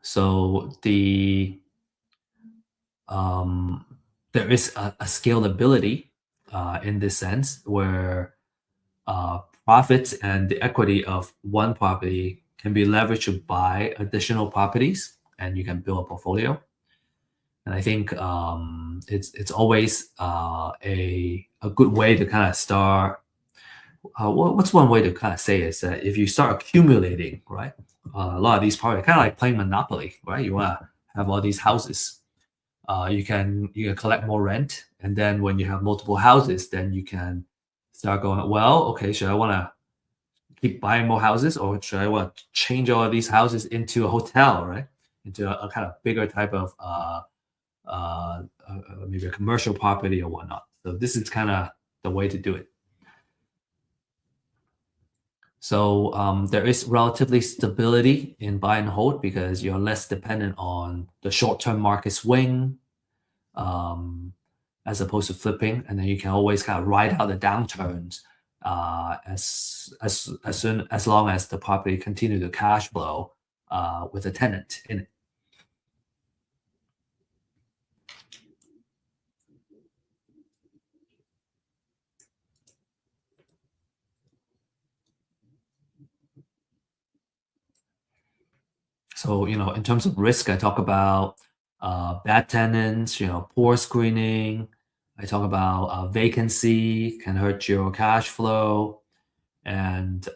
So there is a scalability in this sense, where profits and the equity of one property can be leveraged to buy additional properties, and you can build a portfolio. And I think it's always a good way to kind of start. What's one way to kind of say is that if you start accumulating, right, a lot of these properties, kind of like playing Monopoly, right? You want to have all these houses. You can collect more rent, and then when you have multiple houses, then you can start going, well, okay, should I want to keep buying more houses, or should I want to change all of these houses into a hotel, right? Into a kind of bigger type of maybe a commercial property or whatnot. So this is kind of the way to do it. So there is relatively stability in buy and hold because you're less dependent on the short-term market swing, as opposed to flipping, and then you can always kind of ride out the downturns as long as the property continue to cash flow with a tenant in it. So, in terms of risk, I talk about bad tenants, poor screening. I talk about vacancy can hurt your cash flow, and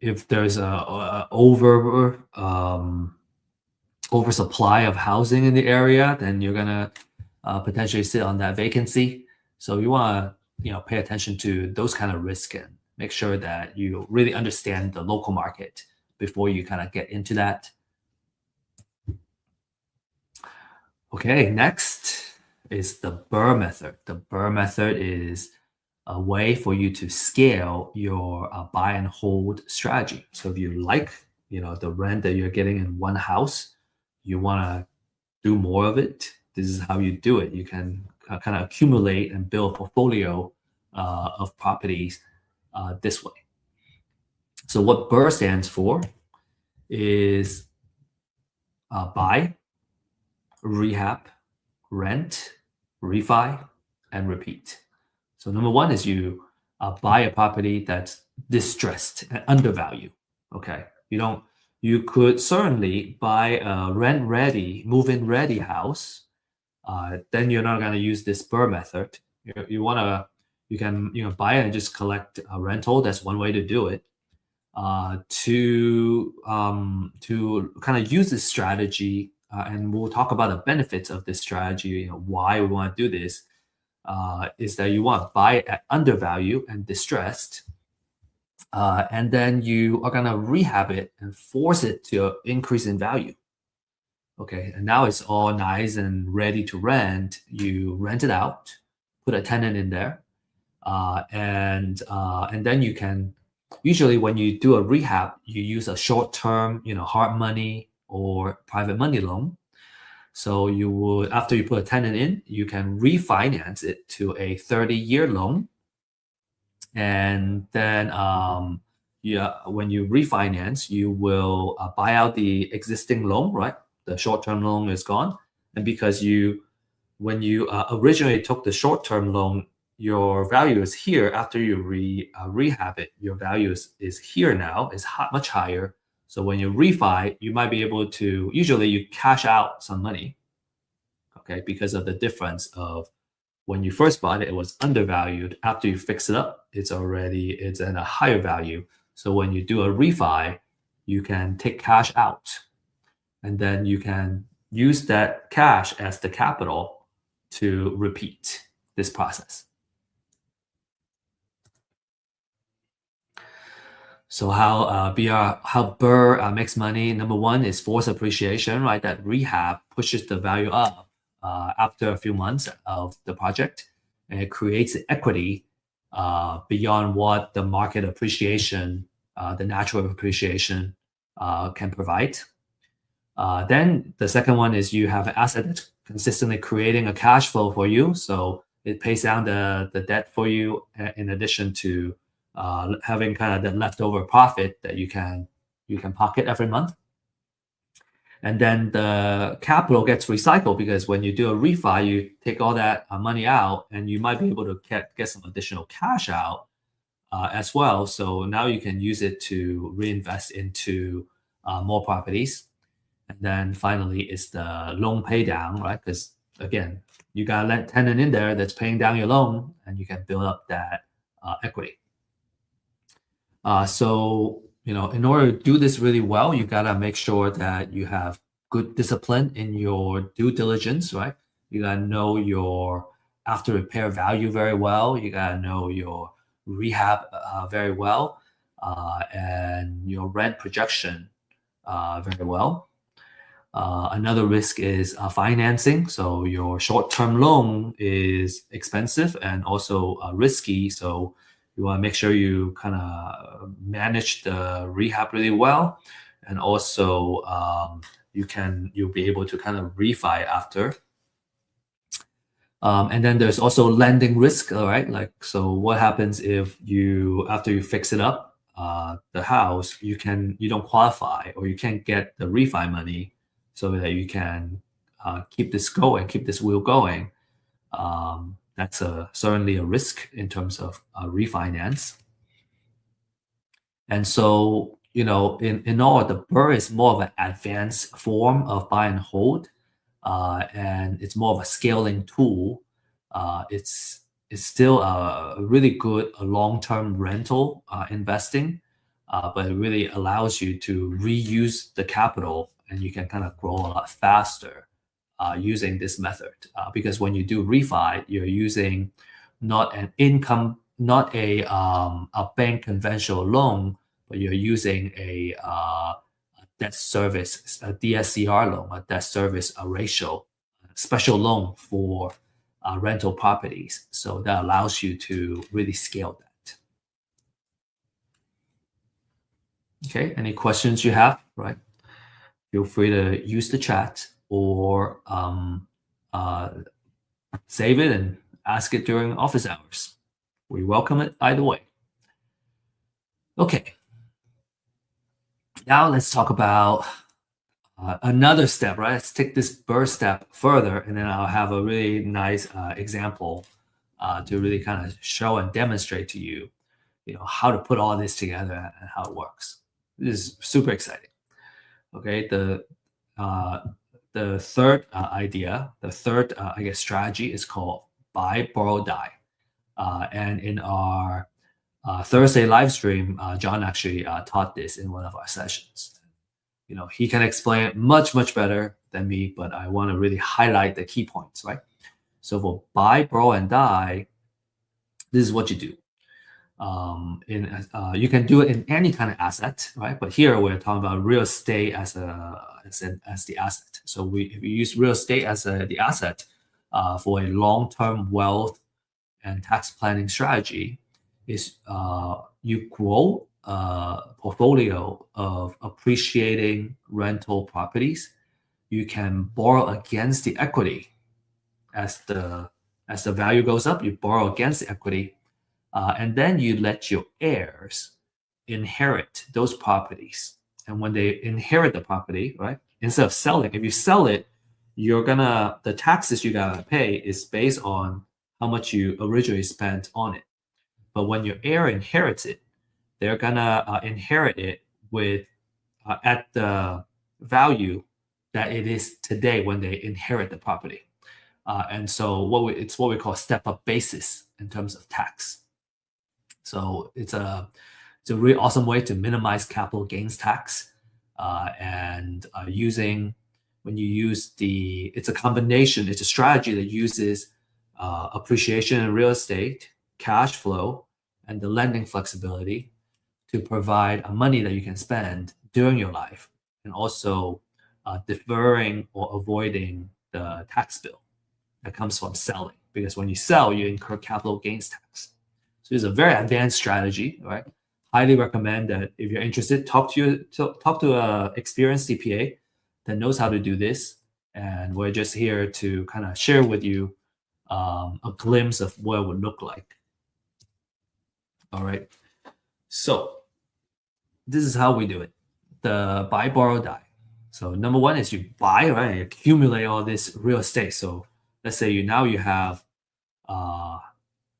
if there's a oversupply of housing in the area, then you're gonna potentially sit on that vacancy. So you want to pay attention to those kind of risk and make sure that you really understand the local market before you kind of get into that. Okay, next is the Burr method. The Burr method is a way for you to scale your buy and hold strategy. So if you like, the rent that you're getting in one house, you want to do more of it. This is how you do it. You can kind of accumulate and build a portfolio of properties this way. So what Burr stands for is buy, rehab, rent, refi, and repeat. So number one is you buy a property that's distressed and undervalued. Okay, you could certainly buy a rent ready, move in ready house. Then you're not going to use this Burr method. You can buy it and just collect a rental. That's one way to do it. To kind of use this strategy, and we'll talk about the benefits of this strategy. Why we want to do this is that you want to buy it at undervalue and distressed, and then you are gonna rehab it and force it to increase in value. Okay, and now it's all nice and ready to rent. You rent it out, put a tenant in there, and then you can. Usually, when you do a rehab, you use a short-term, hard money or private money loan. So you would, after you put a tenant in, you can refinance it to a 30-year loan. And then when you refinance, you will buy out the existing loan, right? The short-term loan is gone. And because when you originally took the short-term loan, your value is here. After you rehab it, your value is here now, is much higher. So when you refi, you might be able to, usually you cash out some money, okay, because of the difference of when you first bought it, it was undervalued. After you fix it up, it's at a higher value. So when you do a refi, you can take cash out, and then you can use that cash as the capital to repeat this process. So how Burr makes money? Number one is force appreciation, right? That rehab pushes the value up after a few months of the project, and it creates equity beyond what the market appreciation, the natural appreciation can provide. Then the second one is you have an asset that's consistently creating a cash flow for you. So it pays down the debt for you in addition to having kind of the leftover profit that you can pocket every month. And then the capital gets recycled because when you do a refi, you take all that money out and you might be able to get some additional cash out as well. So now you can use it to reinvest into more properties. And then finally is the loan pay down, right? Because again, you got a tenant in there that's paying down your loan and you can build up that equity. So, in order to do this really well, you got to make sure that you have good discipline in your due diligence, right? You got to know your after repair value very well. You got to know your rehab very well, and your rent projection very well. Another risk is financing. So your short-term loan is expensive and also risky. So you want to make sure you kind of manage the rehab really well, and also you'll be able to kind of refi after. And then there's also lending risk, all right? Like, so what happens if after you fix it up, the house, you don't qualify or you can't get the refi money so that you can keep this wheel going. That's certainly a risk in terms of refinance. And so, in all, the Burr is more of an advanced form of buy and hold, and it's more of a scaling tool. It's still a really good long-term rental investing, but it really allows you to reuse the capital, and you can kind of grow a lot faster using this method. Because when you do refi, you're using not a bank conventional loan, but you're using a debt service, a DSCR loan, a debt service ratio, special loan for rental properties. So that allows you to really scale that. Okay, any questions you have, right? Feel free to use the chat or save it and ask it during office hours. We welcome it either way. Okay. Now let's talk about another step, right? Let's take this BRRRR step further, and then I'll have a really nice example to really kind of show and demonstrate to you, how to put all this together and how it works. This is super exciting. Okay, the third idea, the third I guess strategy is called buy, borrow, die. And in our Thursday live stream, John actually taught this in one of our sessions. He can explain it much, much better than me, but I want to really highlight the key points, right? So for buy, borrow, and die, this is what you do. You can do it in any kind of asset, right? But here we're talking about real estate as the asset. So if we use real estate as the asset for a long-term wealth and tax planning strategy, is you grow a portfolio of appreciating rental properties. You can borrow against the equity as the value goes up. You borrow against the equity. And then you let your heirs inherit those properties. And when they inherit the property, right, instead of selling, if you sell it, the taxes you gotta pay is based on how much you originally spent on it. But when your heir inherits it, they're gonna inherit it with at the value that it is today when they inherit the property. And so it's what we call step-up basis in terms of tax. So it's a really awesome way to minimize capital gains tax, and when you use it's a combination. It's a strategy that uses appreciation in real estate, cash flow, and the lending flexibility to provide money that you can spend during your life, and also deferring or avoiding the tax bill that comes from selling. Because when you sell, you incur capital gains tax. So it's a very advanced strategy, right? Highly recommend that if you're interested, talk to an experienced CPA that knows how to do this. And we're just here to kind of share with you a glimpse of what it would look like. All right. So this is how we do it. The buy, borrow, die. So number one is you buy, right? You accumulate all this real estate. So let's say you have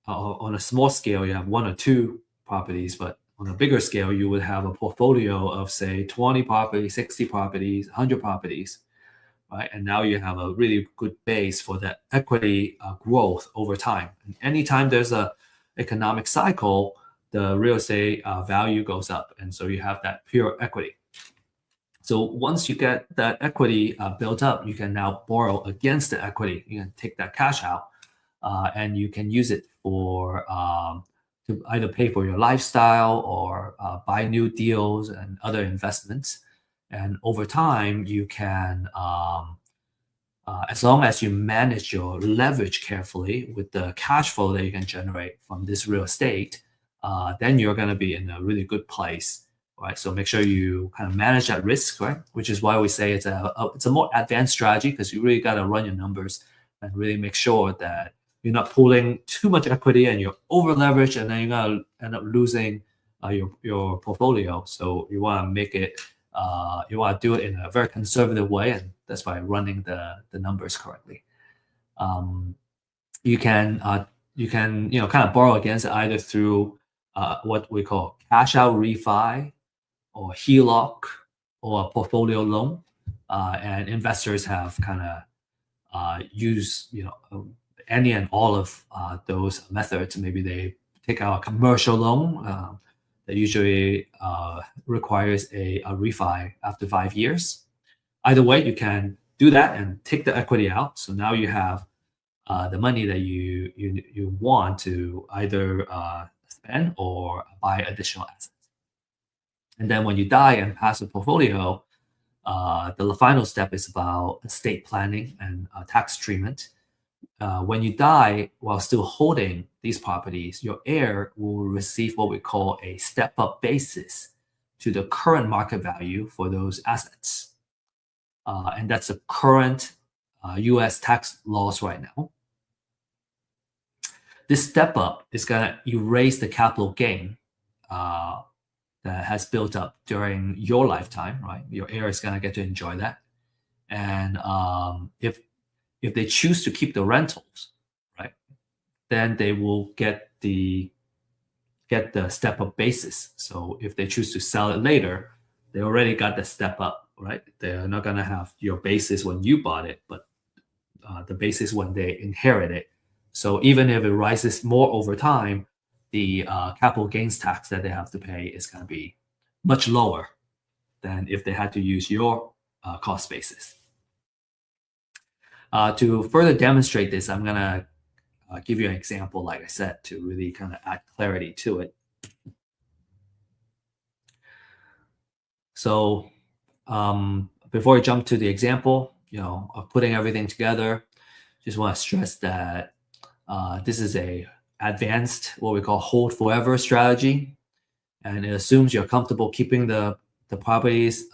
on a small scale, you have one or two properties, but on a bigger scale, you would have a portfolio of say 20 properties, 60 properties, 100 properties, right? And now you have a really good base for that equity growth over time. And anytime there's a economic cycle, the real estate value goes up, and so you have that pure equity. So once you get that equity built up, you can now borrow against the equity. You can take that cash out, and you can use it to either pay for your lifestyle or buy new deals and other investments. And over time, you can, as long as you manage your leverage carefully with the cash flow that you can generate from this real estate, then you're going to be in a really good place, right? So make sure you kind of manage that risk, right? Which is why we say it's a more advanced strategy, because you really got to run your numbers and really make sure that you're not pulling too much equity and you're over leveraged, and then you're gonna end up losing your portfolio. So you want to make it, you want to do it in a very conservative way, and that's by running the numbers correctly. You can kind of borrow against it either through what we call cash out refi, or HELOC, or a portfolio loan, and investors have kind of used any and all of those methods. Maybe they take out a commercial loan that usually requires a refi after 5 years. Either way, you can do that and take the equity out. So now you have the money that you want to either spend or buy additional assets. And then when you die and pass the portfolio, The final step is about estate planning and tax treatment. When you die while still holding these properties, your heir will receive what we call a step-up basis to the current market value for those assets. And that's the current US tax laws right now. This step up is going to erase the capital gain that has built up during your lifetime, right? Your heir is going to get to enjoy that. And if they choose to keep the rentals, right, then they will get the step up basis. So if they choose to sell it later, they already got the step up, right? They're not going to have your basis when you bought it, but the basis when they inherit it. So even if it rises more over time, the capital gains tax that they have to pay is going to be much lower than if they had to use your cost basis. To further demonstrate this, I'm going to give you an example, like I said, to really kind of add clarity to it. So before I jump to the example, of putting everything together, just want to stress that this is a advanced, what we call hold forever strategy, and it assumes you're comfortable keeping the properties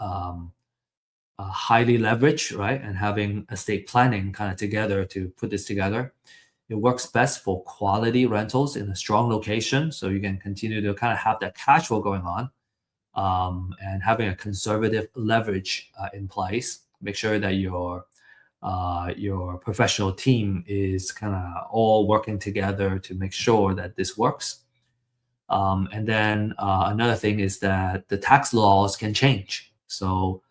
highly leveraged, right, and having estate planning kind of together to put this together. It works best for quality rentals in a strong location, so you can continue to kind of have that cash flow going on, and having a conservative leverage in place. Make sure that your professional team is kind of all working together to make sure that this works. And then another thing is that the tax laws can change. So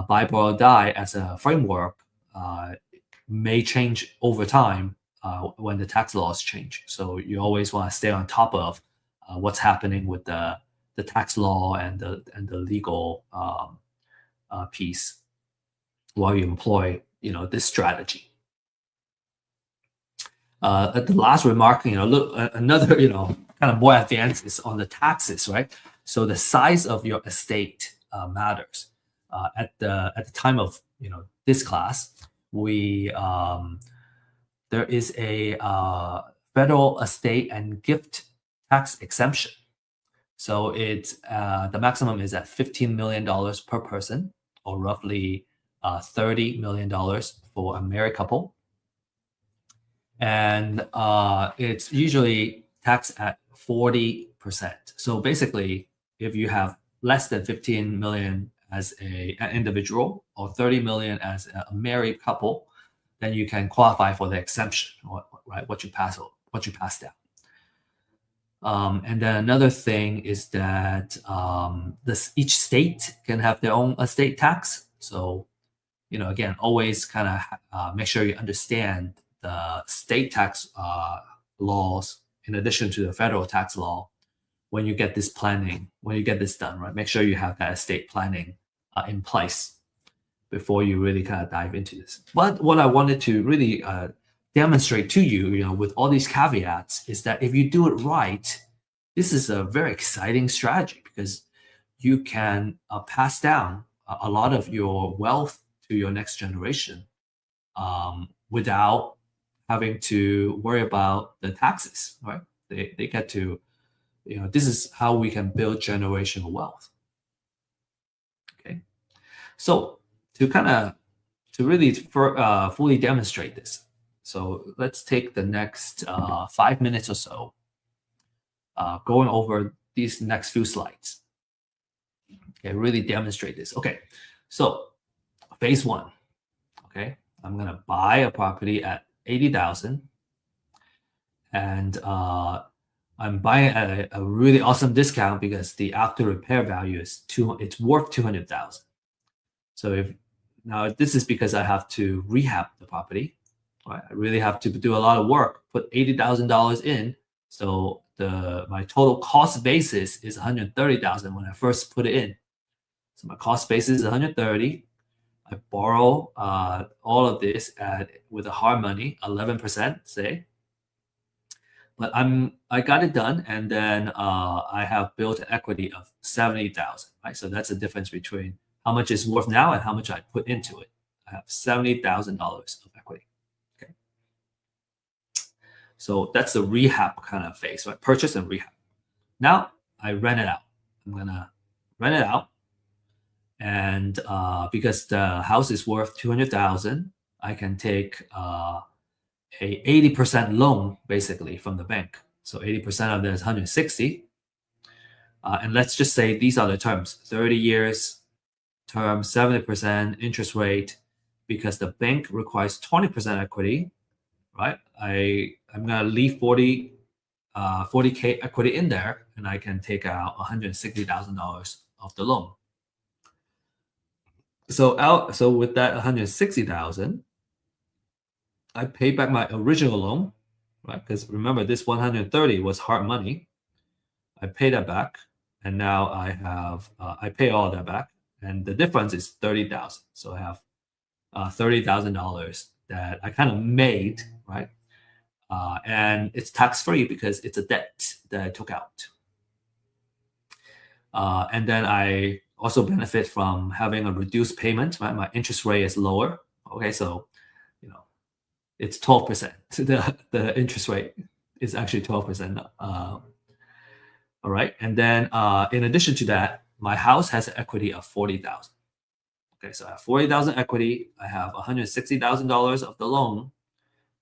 buy, borrow, die as a framework may change over time when the tax laws change. So you always want to stay on top of what's happening with the tax law and the legal piece while you employ this strategy. The last remark, look, another kind of more advanced is on the taxes, right? So the size of your estate matters. At the time of this class, there is a federal estate and gift tax exemption. So it's the maximum is at $15 million per person, or roughly $30 million for a married couple. And it's usually taxed at 40%. So basically, if you have less than 15 million as an individual or 30 million as a married couple, then you can qualify for the exemption, right? What you pass down. And then another thing is that each state can have their own estate tax. So, again, always kind of make sure you understand the state tax laws in addition to the federal tax law when you get this done, right? Make sure you have that estate planning in place before you really kind of dive into this. But what I wanted to really demonstrate to you, with all these caveats, is that if you do it right, this is a very exciting strategy because you can pass down a lot of your wealth to your next generation without having to worry about the taxes, right? They get to, this is how we can build generational wealth. Okay, so to really fully demonstrate this, so let's take the next 5 minutes or so going over these next few slides. Okay, really demonstrate this. Okay, so phase one. Okay, I'm gonna buy a property at 80,000, and I'm buying at a really awesome discount because the after repair value is it's worth 200,000. So now this is because I have to rehab the property. Right? I really have to do a lot of work, put $80,000 in. So my total cost basis is 130,000 when I first put it in. So my cost basis is 130. I borrow all of this with a hard money, 11%, say. But I got it done, and then I have built an equity of 70,000. Right, so that's the difference between how much it's worth now and how much I put into it. I have $70,000 of equity. Okay. So that's the rehab kind of phase, right? Purchase and rehab. Now I rent it out. I'm gonna rent it out, and because the house is worth 200,000, I can take a 80% loan basically from the bank. So 80% of that is 160. And let's just say these are the terms: 30 years term, 70% interest rate. Because the bank requires 20% equity, right? I'm gonna leave 40K equity in there, and I can take out $160,000 of the loan. So with that 160,000, I pay back my original loan, right? Because remember, this 130 was hard money. I pay that back, and now I pay all that back, and the difference is 30,000. So I have $30,000 that I kind of made, right? And it's tax free because it's a debt that I took out. And then I also benefit from having a reduced payment. Right? My interest rate is lower. Okay, so it's 12%. The interest rate is actually 12%. All right, and then in addition to that, my house has an equity of 40,000. Okay, so I have 40,000 equity. I have $160,000 of the loan,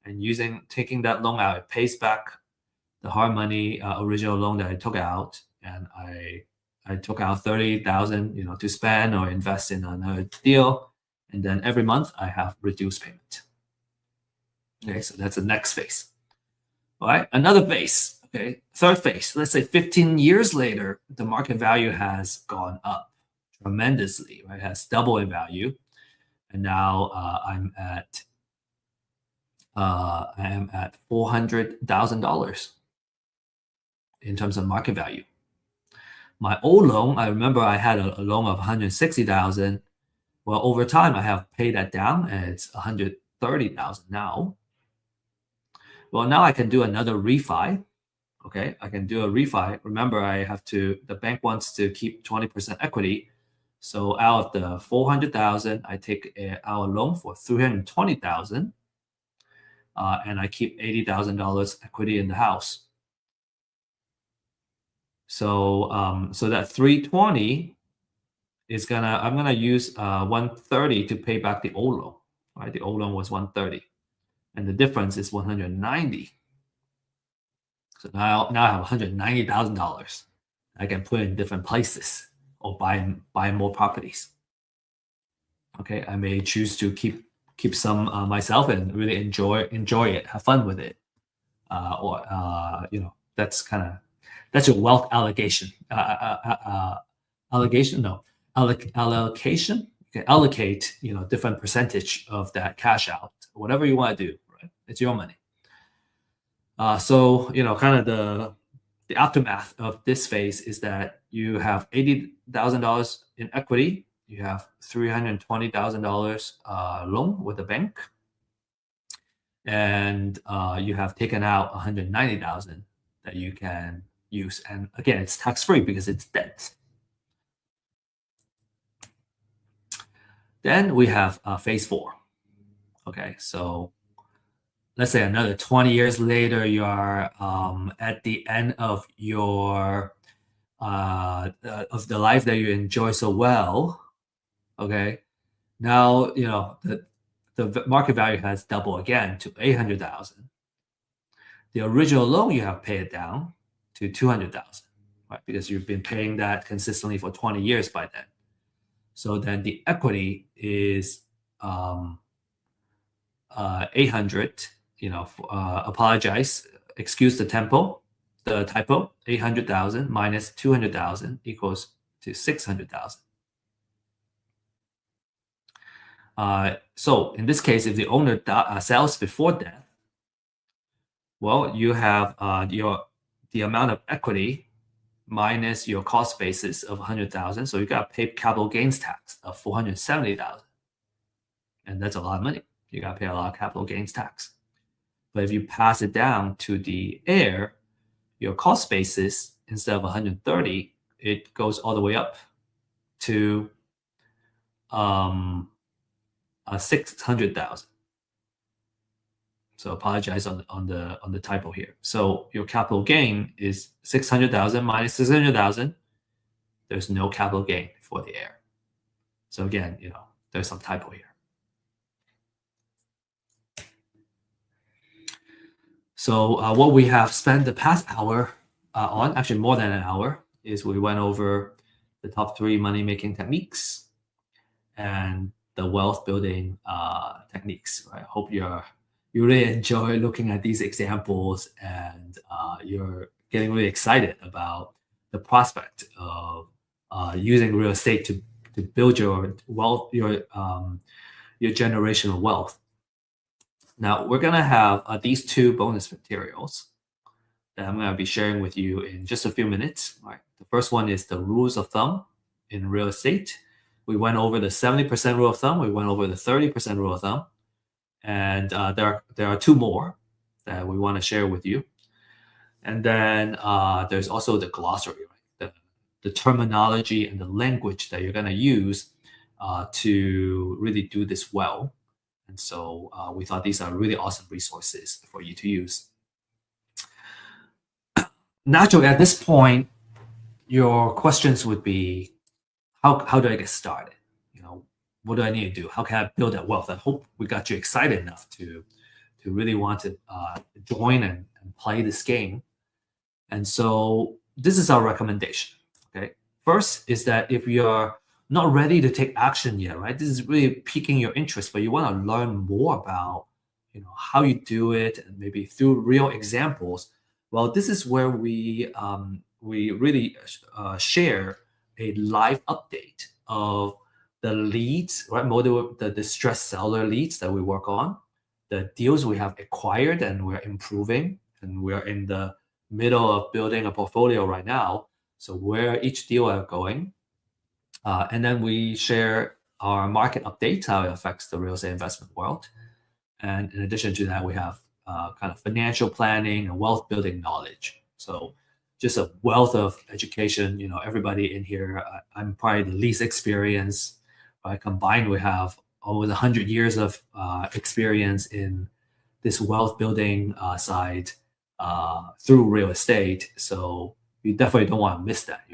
and taking that loan out, it pays back the hard money original loan that I took out, and I took out 30,000, to spend or invest in another deal, and then every month I have reduced payment. Okay, so that's the next phase. All right, another phase. Okay, third phase. Let's say 15 years later, the market value has gone up tremendously. Right, it has doubled in value, and now I am at $400,000 in terms of market value. My old loan, I remember I had a loan of 160,000. Well, over time, I have paid that down, and it's 130,000 now. Well, now I can do another refi. Okay, I can do a refi. Remember, the bank wants to keep 20% equity. So out of the 400,000, I take our loan for 320,000, and I keep $80,000 equity in the house. So that 320 I'm gonna use 130 to pay back the old loan. Right, the old loan was 130, and the difference is 190. So now I have $190,000 I can put in different places or buy more properties. Okay, I may choose to keep some myself and really enjoy it, have fun with it, or that's your wealth allocation. Allocation, no, allocation. You can allocate different percentage of that cash out, whatever you want to do. Right, it's your money. So kind of the aftermath of this phase is that you have $80,000 in equity, you have $320,000 loan with the bank, and you have taken out $190,000 that you can use. And again, it's tax free because it's debt. Then we have phase 4. Okay, so let's say another 20 years later, you are at the end of your of the life that you enjoy so well. Okay, now the market value has doubled again to 800,000. The original loan you have paid down to 200,000, right? Because you've been paying that consistently for 20 years by then. So then the equity is 800. Apologize, excuse the typo. 800,000 minus 200,000 equals to 600,000. So in this case, if the owner sells before death, well, you have the amount of equity minus your cost basis of 100,000. So you got to pay capital gains tax of 470,000, and that's a lot of money. You got to pay a lot of capital gains tax. But if you pass it down to the heir, your cost basis, instead of 130, it goes all the way up to 600,000. So apologize on the typo here. So your capital gain is 600,000 minus 600,000. There's no capital gain for the heir. So again, there's some typo here. So what we have spent the past hour on, actually more than an hour, is we went over the top 3 money-making techniques and the wealth building techniques. I hope you really enjoy looking at these examples, and you're getting really excited about the prospect of using real estate to build your wealth, your generational wealth. Now we're gonna have these 2 bonus materials that I'm gonna be sharing with you in just a few minutes. All right. The first one is the rules of thumb in real estate. We went over the 70% rule of thumb. We went over the 30% rule of thumb, and there are 2 more that we want to share with you. And then there's also the glossary, right? The terminology and the language that you're going to use to really do this well. And so we thought these are really awesome resources for you to use. Naturally, at this point, your questions would be, how do I get started? What do I need to do? How can I build that wealth? I hope we got you excited enough to really want to join and play this game. And so this is our recommendation. Okay. First is that if you're not ready to take action yet, right? This is really piquing your interest, but you want to learn more about, how you do it, and maybe through real examples. Well, this is where we really share a live update of the leads, right? The distressed seller leads that we work on, the deals we have acquired and we're improving, and we're in the middle of building a portfolio right now. So where each deal are going, and then we share our market updates, how it affects the real estate investment world. And in addition to that, we have kind of financial planning and wealth building knowledge. So just a wealth of education. Everybody in here, I'm probably the least experienced. But combined, we have almost 100 years of experience in this wealth building side through real estate. So you definitely don't want to miss that.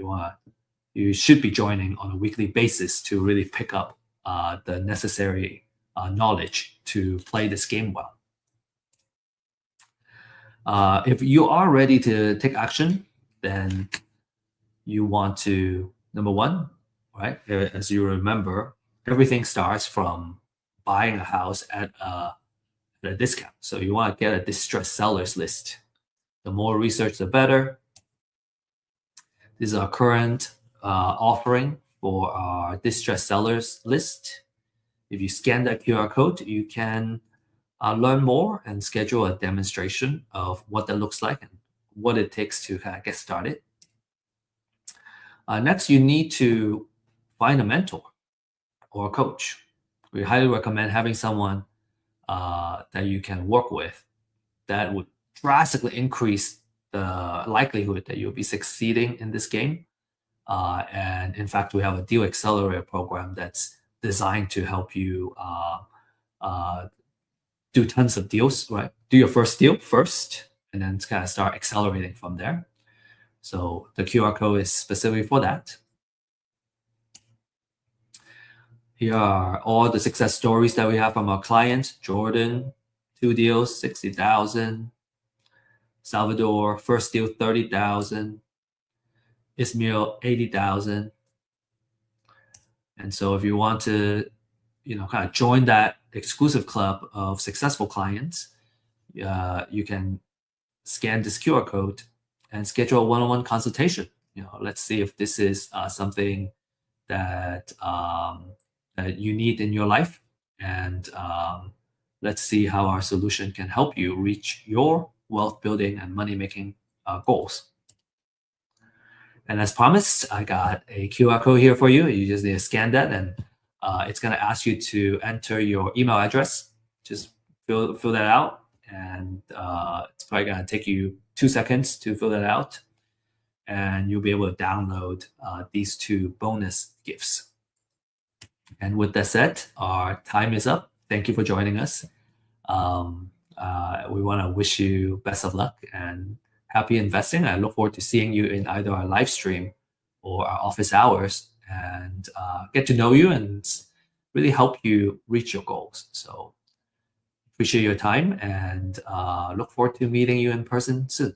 You should be joining on a weekly basis to really pick up the necessary knowledge to play this game well. If you are ready to take action, then you want to, number one, right? As you remember, everything starts from buying a house at a discount. So you want to get a distressed sellers list. The more research, the better. This is our current offering for our distressed sellers list. If you scan that QR code, you can learn more and schedule a demonstration of what that looks like and what it takes to kind of get started. Next, you need to find a mentor or a coach. We highly recommend having someone that you can work with that would drastically increase the likelihood that you'll be succeeding in this game. And in fact, we have a deal accelerator program that's designed to help you do tons of deals, right? Do your first deal first, and then kind of start accelerating from there. So the QR code is specifically for that. Here are all the success stories that we have from our clients. Jordan, 2 deals, 60,000. Salvador, first deal, 30,000. Ismail, 80,000. And so if you want to, kind of join that exclusive club of successful clients, you can scan this QR code and schedule a one-on-one consultation. Let's see if this is something that that you need in your life, and let's see how our solution can help you reach your wealth building and money making goals. And as promised, I got a QR code here for you. You just need to scan that, and it's going to ask you to enter your email address. Just fill that out, and it's probably going to take you 2 seconds to fill that out, and you'll be able to download these 2 bonus gifts. And with that said, our time is up. Thank you for joining us. We want to wish you best of luck and happy investing. I look forward to seeing you in either our live stream or our office hours and get to know you and really help you reach your goals. So appreciate your time and look forward to meeting you in person soon.